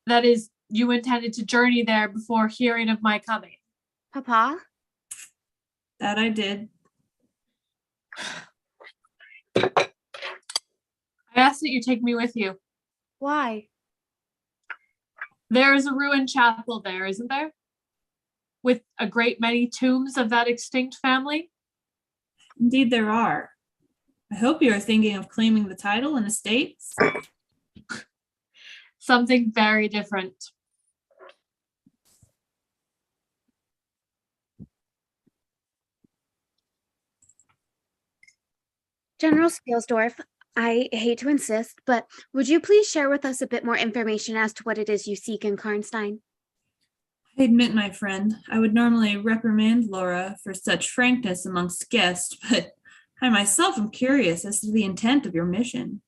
That is, you intended to journey there before hearing of my coming. Papa? That I did. I ask that you take me with you. Why? There is a ruined chapel there, isn't there? With a great many tombs of that extinct family? Indeed there are. I hope you are thinking of claiming the title and estates. Something very different. General Spielsdorf, I hate to insist, but would you please share with us a bit more information as to what it is you seek in Karnstein? I admit, my friend, I would normally reprimand Laura for such frankness amongst guests, but I myself am curious as to the intent of your mission.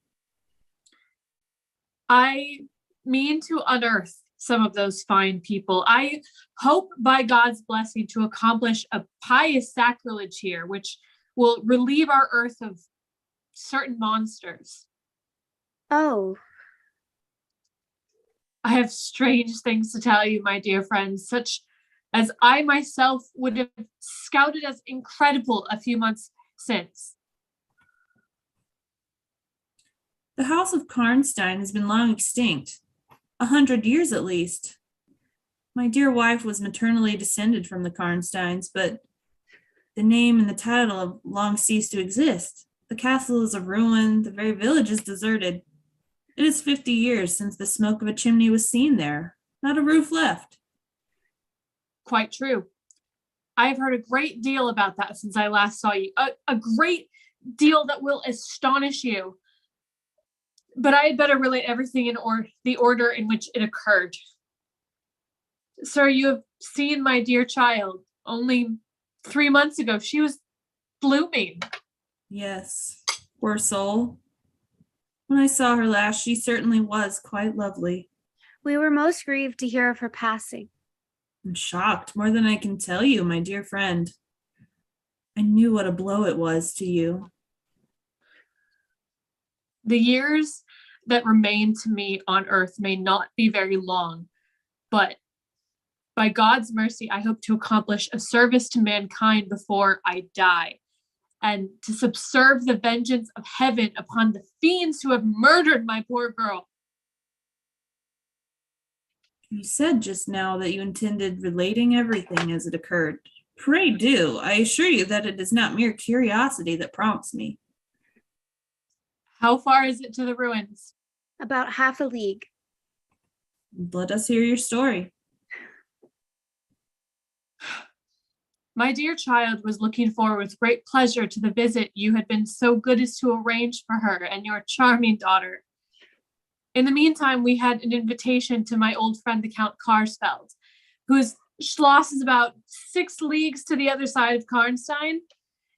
I mean to unearth some of those fine people. I hope by God's blessing to accomplish a pious sacrilege here, which will relieve our earth of certain monsters. Oh. I have strange things to tell you, my dear friends, such as I myself would have scouted as incredible a few months since. The house of Karnstein has been long extinct, 100 years at least. My dear wife was maternally descended from the Karnsteins, but the name and the title have long ceased to exist. The castle is a ruin, the very village is deserted. It is 50 years since the smoke of a chimney was seen there, not a roof left. Quite true. I have heard a great deal about that since I last saw you. A great deal that will astonish you. But I had better relate everything in the order in which it occurred. Sir, you have seen my dear child. Only 3 months ago, she was blooming. Yes, poor soul. When I saw her last, she certainly was quite lovely. We were most grieved to hear of her passing. I'm shocked, more than I can tell you, my dear friend. I knew what a blow it was to you. The years that remain to me on earth may not be very long, but by God's mercy, I hope to accomplish a service to mankind before I die, and to subserve the vengeance of heaven upon the fiends who have murdered my poor girl. You said just now that you intended relating everything as it occurred. Pray do. I assure you that it is not mere curiosity that prompts me. How far is it to the ruins? About half a league. Let us hear your story. My dear child was looking forward with great pleasure to the visit you had been so good as to arrange for her and your charming daughter. In the meantime, we had an invitation to my old friend, the Count Karsfeld, whose Schloss is about 6 leagues to the other side of Karnstein.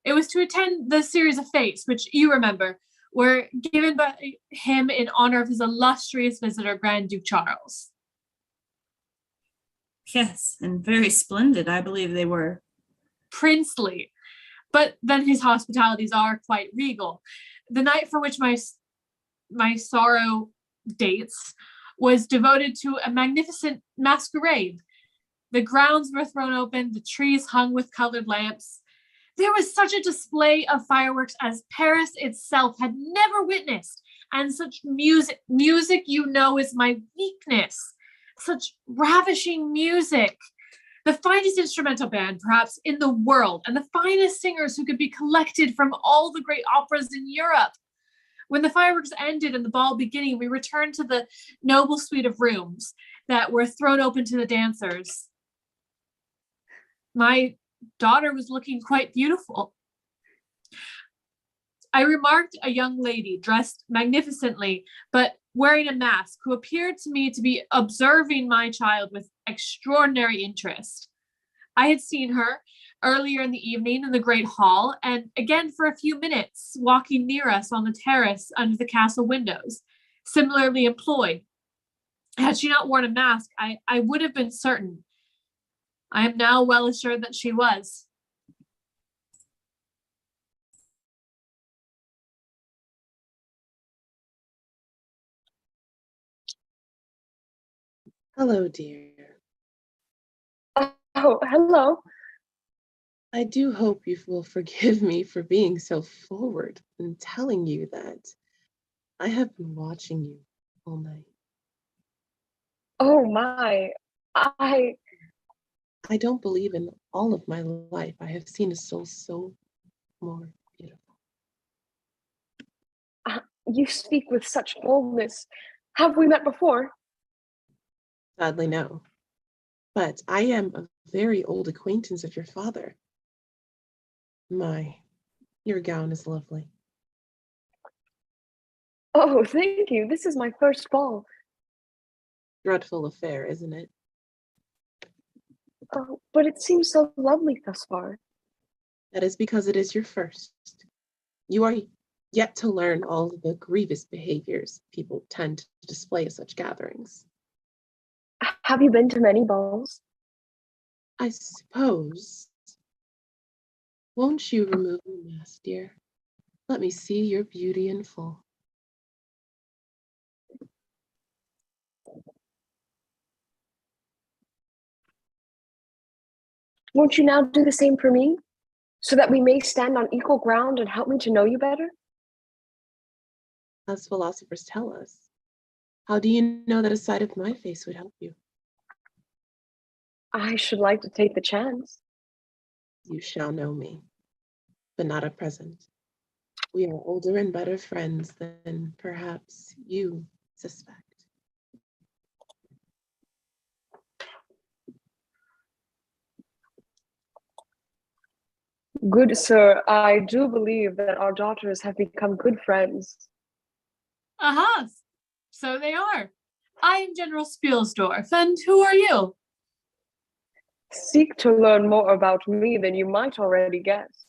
It was to attend the series of fetes, which you remember, were given by him in honor of his illustrious visitor, Grand Duke Charles. Yes, and very splendid, I believe they were. Princely. But then his hospitalities are quite regal. The night for which my sorrow dates was devoted to a magnificent masquerade. The grounds were thrown open, the trees hung with colored lamps. There was such a display of fireworks as Paris itself had never witnessed, and such music, is my weakness. Such ravishing music. The finest instrumental band, perhaps, in the world, and the finest singers who could be collected from all the great operas in Europe. When the fireworks ended and the ball beginning, we returned to the noble suite of rooms that were thrown open to the dancers. My daughter was looking quite beautiful. I remarked a young lady dressed magnificently, but wearing a mask, who appeared to me to be observing my child with extraordinary interest. I had seen her earlier in the evening in the great hall, and again for a few minutes walking near us on the terrace under the castle windows, similarly employed. Had she not worn a mask, I would have been certain. I am now well assured that she was. Hello, dear. Oh, hello. I do hope you will forgive me for being so forward and telling you that I have been watching you all night. Oh my. I I don't believe in all of my life I have seen a soul so more beautiful. You speak with such boldness. Have we met before? Sadly, no. But I am a very old acquaintance of your father. My, your gown is lovely. Oh, thank you. This is my first ball. Dreadful affair, isn't it? Oh, but it seems so lovely thus far. That is because it is your first. You are yet to learn all of the grievous behaviors people tend to display at such gatherings. Have you been to many balls? I suppose. Won't you remove your mask, dear? Let me see your beauty in full. Won't you now do the same for me, so that we may stand on equal ground and help me to know you better? As philosophers tell us, how do you know that a sight of my face would help you? I should like to take the chance. You shall know me, but not at present. We are older and better friends than perhaps you suspect. Good sir, I do believe that our daughters have become good friends. Aha, so they are. I am General Spielsdorf, and who are you? Seek to learn more about me than you might already guess.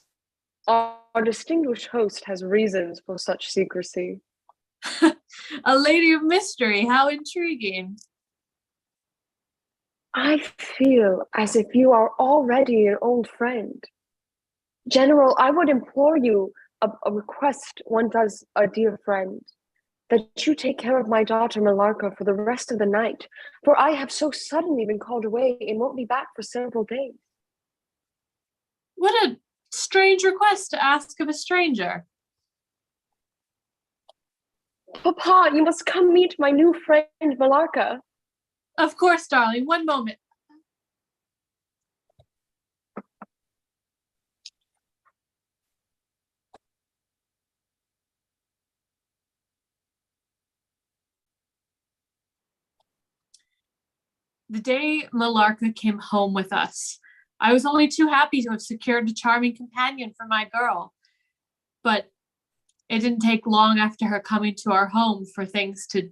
Our distinguished host has reasons for such secrecy. A lady of mystery, how intriguing. I feel as if you are already an old friend. General, I would implore you a request one does a dear friend, that you take care of my daughter Millarca for the rest of the night, for I have so suddenly been called away and won't be back for several days. What a strange request to ask of a stranger. Papa, you must come meet my new friend Millarca. Of course, darling. One moment. The day Millarca came home with us, I was only too happy to have secured a charming companion for my girl. But it didn't take long after her coming to our home for things to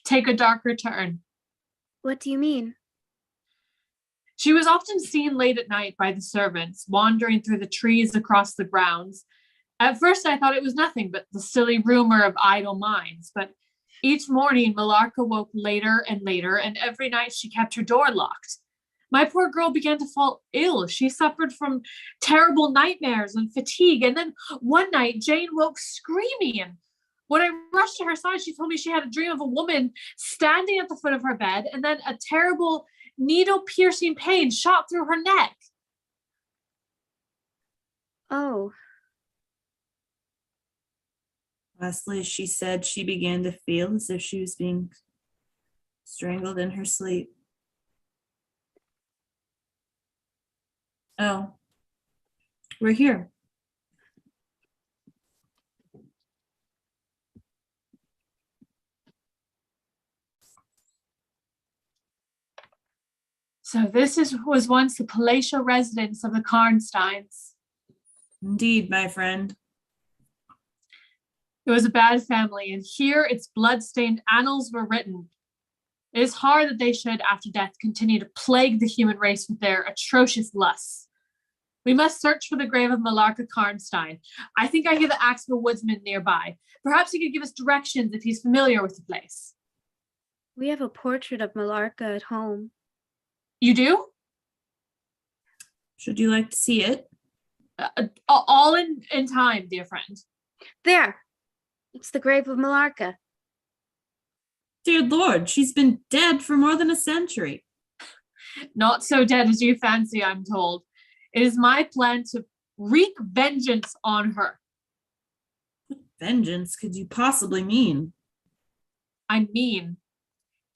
take a darker turn. What do you mean? She was often seen late at night by the servants, wandering through the trees across the grounds. At first, I thought it was nothing but the silly rumor of idle minds, but each morning Millarca woke later and later, and every night she kept her door locked. My poor girl began to fall ill. She suffered from terrible nightmares and fatigue. And then one night, Jane woke screaming. And when I rushed to her side, she told me she had a dream of a woman standing at the foot of her bed, and then a terrible needle-piercing pain shot through her neck. Oh, Lastly, she said she began to feel as if she was being strangled in her sleep. Oh, we're here. So this was once the palatial residence of the Karnsteins. Indeed, my friend. It was a bad family, and here its blood-stained annals were written. It is hard that they should, after death, continue to plague the human race with their atrocious lusts. We must search for the grave of Malarka Karnstein. I think I hear the axe of a woodsman nearby. Perhaps he could give us directions if he's familiar with the place. we have a portrait of Malarka at home. You do? Should you like to see it? All in time, dear friend. There! It's the grave of Malarka. Dear Lord, she's been dead for more than a century. Not so dead as you fancy, I'm told. It is my plan to wreak vengeance on her. What vengeance could you possibly mean? I mean,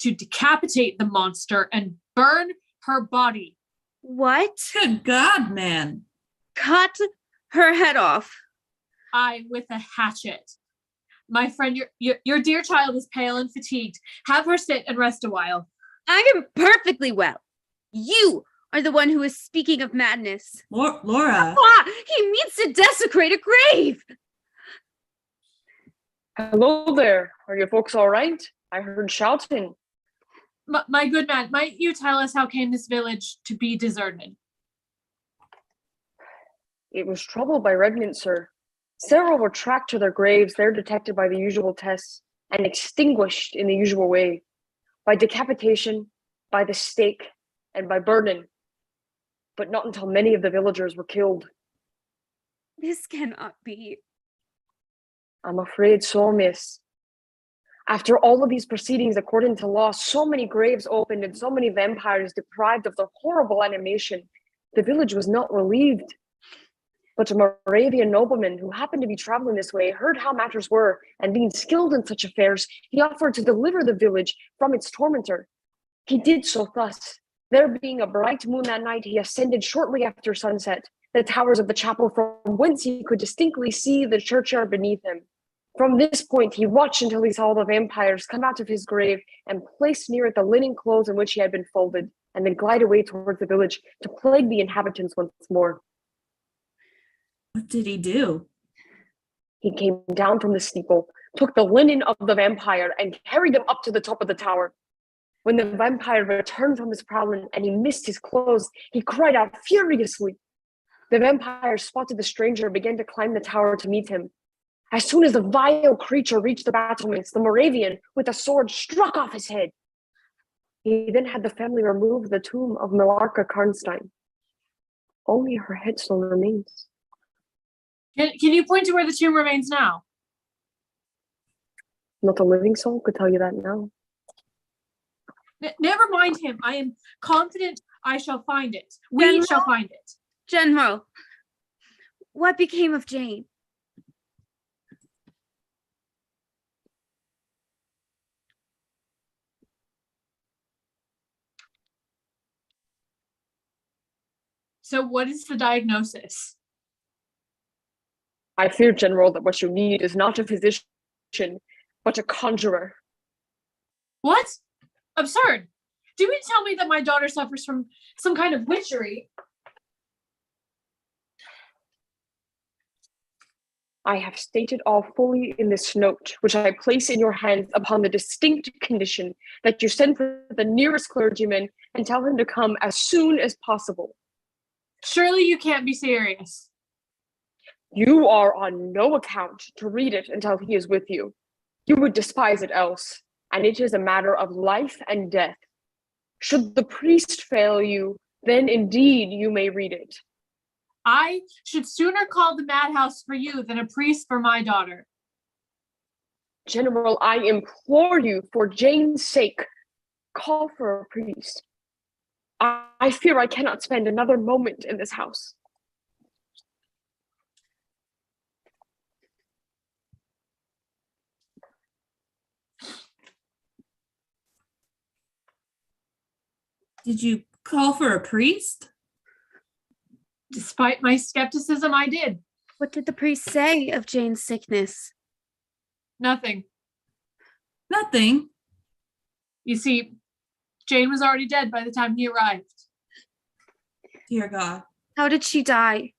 to decapitate the monster and burn her body. What? Good God, man. Cut her head off. I with a hatchet. My friend, your dear child is pale and fatigued. Have her sit and rest a while. I am perfectly well. You are the one who is speaking of madness. Laura. Ah, he means to desecrate a grave. Hello there. Are your folks all right? I heard shouting. My good man, might you tell us how came this village to be deserted? It was troubled by revenants, sir. Several were tracked to their graves, there detected by the usual tests, and extinguished in the usual way, by decapitation, by the stake, and by burning. But not until many of the villagers were killed. This cannot be. I'm afraid so, miss. After all of these proceedings, according to law, so many graves opened and so many vampires deprived of their horrible animation, the village was not relieved. But a Moravian nobleman who happened to be traveling this way heard how matters were, and being skilled in such affairs, he offered to deliver the village from its tormentor. He did so thus. There being a bright moon that night, he ascended shortly after sunset, the towers of the chapel from whence he could distinctly see the churchyard beneath him. From this point, he watched until he saw the vampires come out of his grave and place near it the linen clothes in which he had been folded, and then glide away towards the village to plague the inhabitants once more. What did he do? He came down from the steeple, took the linen of the vampire, and carried him up to the top of the tower. When the vampire returned from his prowling and he missed his clothes, he cried out furiously. The vampire spotted the stranger and began to climb the tower to meet him. As soon as the vile creature reached the battlements, the Moravian, with a sword, struck off his head. He then had the family remove the tomb of Malarka Karnstein. Only her head still remains. Can you point to where the tomb remains now? Not a living soul could tell you that now. Never mind him. I am confident I shall find it. We shall find it. General, what became of Jane? So what is the diagnosis? I fear, General, that what you need is not a physician, but a conjurer. What? Absurd. Do you mean to tell me that my daughter suffers from some kind of witchery? I have stated all fully in this note, which I place in your hands upon the distinct condition that you send for the nearest clergyman and tell him to come as soon as possible. Surely you can't be serious. You are on no account to read it until he is with you. You would despise it else, and it is a matter of life and death. Should the priest fail you, Then indeed you may read it. I should sooner call the madhouse for you than a priest for my daughter. General, I implore you, for Jane's sake, call for a priest. I fear I cannot spend another moment in this house. Did you call for a priest? Despite my skepticism, I did. What did the priest say of Jane's sickness? Nothing. Nothing. You see, Jane was already dead by the time he arrived. Dear God. How did she die?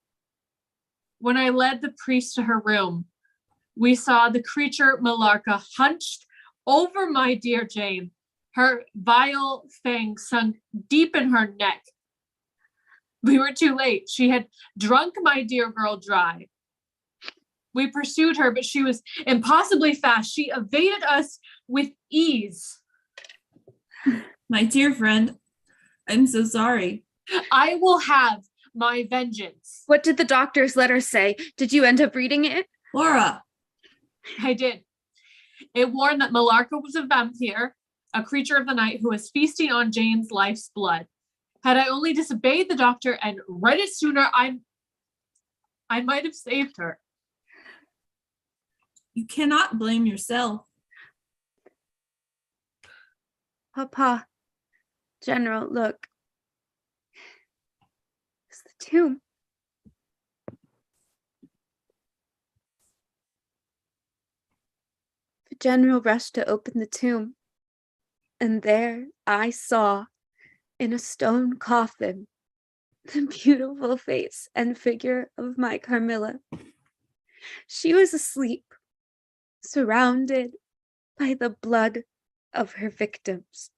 When I led the priest to her room, we saw the creature Millarca hunched over my dear Jane, her vile fangs sunk deep in her neck. We were too late. She had drunk my dear girl dry. We pursued her, but she was impossibly fast. She evaded us with ease. My dear friend, I'm so sorry. I will have my vengeance. What did the doctor's letter say? Did you end up reading it? Laura. I did. It warned that Millarca was a vampire, a creature of the night who was feasting on Jane's life's blood. Had I only disobeyed the doctor and read it sooner, I might have saved her. You cannot blame yourself. Papa, General, look. It's the tomb. The general rushed to open the tomb, and there I saw, in a stone coffin, the beautiful face and figure of my Carmilla. She was asleep, surrounded by the blood of her victims.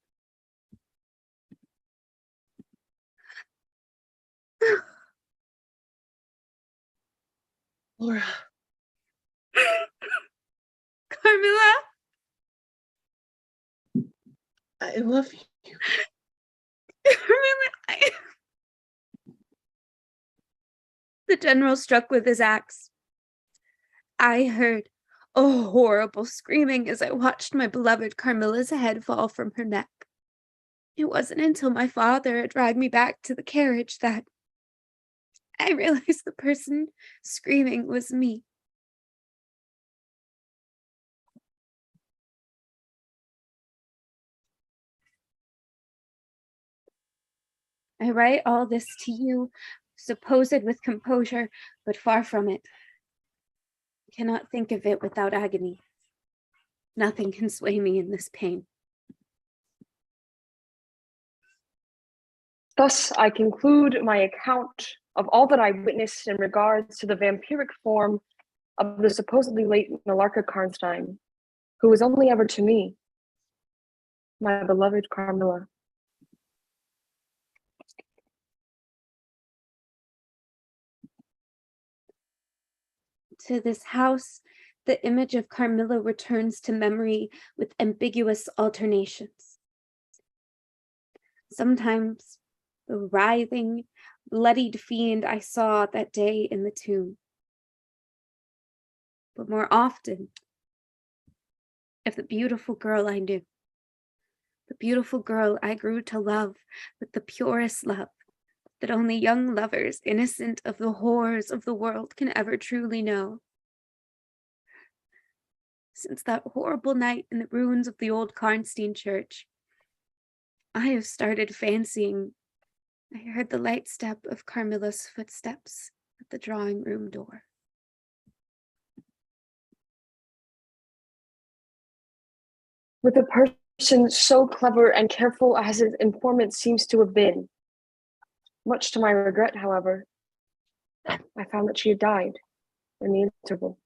Laura, Carmilla, I love you. Carmilla, The general struck with his axe. I heard a horrible screaming as I watched my beloved Carmilla's head fall from her neck. It wasn't until my father had dragged me back to the carriage that I realized the person screaming was me. I write all this to you, supposed with composure, but far from it. I cannot think of it without agony. Nothing can sway me in this pain. Thus, I conclude my account of all that I witnessed in regards to the vampiric form of the supposedly late Millarca Karnstein, who was only ever to me, my beloved Carmilla. To this house, the image of Carmilla returns to memory with ambiguous alternations. Sometimes the writhing, bloodied fiend I saw that day in the tomb. But more often, of the beautiful girl I knew, the beautiful girl I grew to love with the purest love that only young lovers innocent of the horrors of the world can ever truly know. Since that horrible night in the ruins of the old Karnstein church, I have started fancying I heard the light step of Carmilla's footsteps at the drawing room door. With a person so clever and careful as his informant seems to have been, much to my regret, however, I found that she had died in the interval.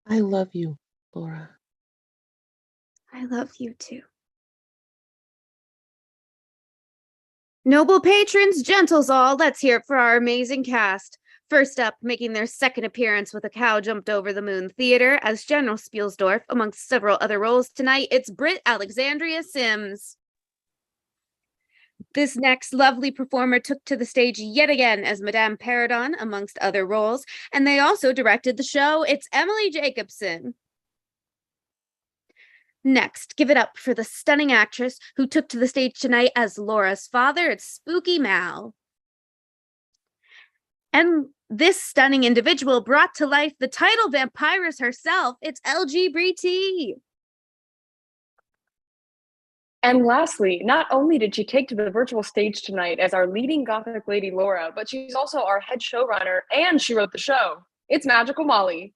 I love you, Laura. I love you too. Noble patrons, gentles all, let's hear it for our amazing cast. First up, making their second appearance with A Cow Jumped Over the Moon Theater as General Spielsdorf, amongst several other roles tonight, it's Britt Alexandria Sims. This next lovely performer took to the stage yet again as Madame Peridon, amongst other roles, and they also directed the show. It's Emily Jacobson. Next, give it up for the stunning actress who took to the stage tonight as Laura's father. It's Spooky Mal. And this stunning individual brought to life the title vampiress herself. It's LGBT. And lastly, not only did she take to the virtual stage tonight as our leading Gothic lady Laura, but she's also our head showrunner and she wrote the show. It's Magical Molly.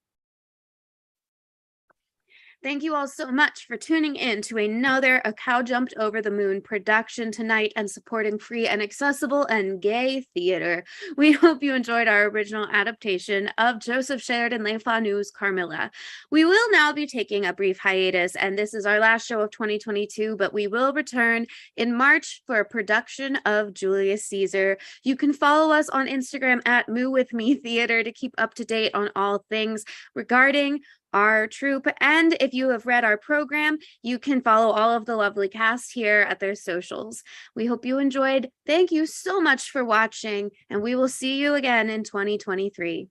Thank you all so much for tuning in to another A Cow Jumped Over the Moon production tonight and supporting free and accessible and gay theater. We hope you enjoyed our original adaptation of Joseph Sheridan Le Fanu's Carmilla. We will now be taking a brief hiatus, and this is our last show of 2022, but we will return in March for a production of Julius Caesar. You can follow us on Instagram at Moo With Me Theater to keep up to date on all things regarding our troupe. And if you have read our program, you can follow all of the lovely cast here at their socials. We hope you enjoyed. Thank you so much for watching, and we will see you again in 2023.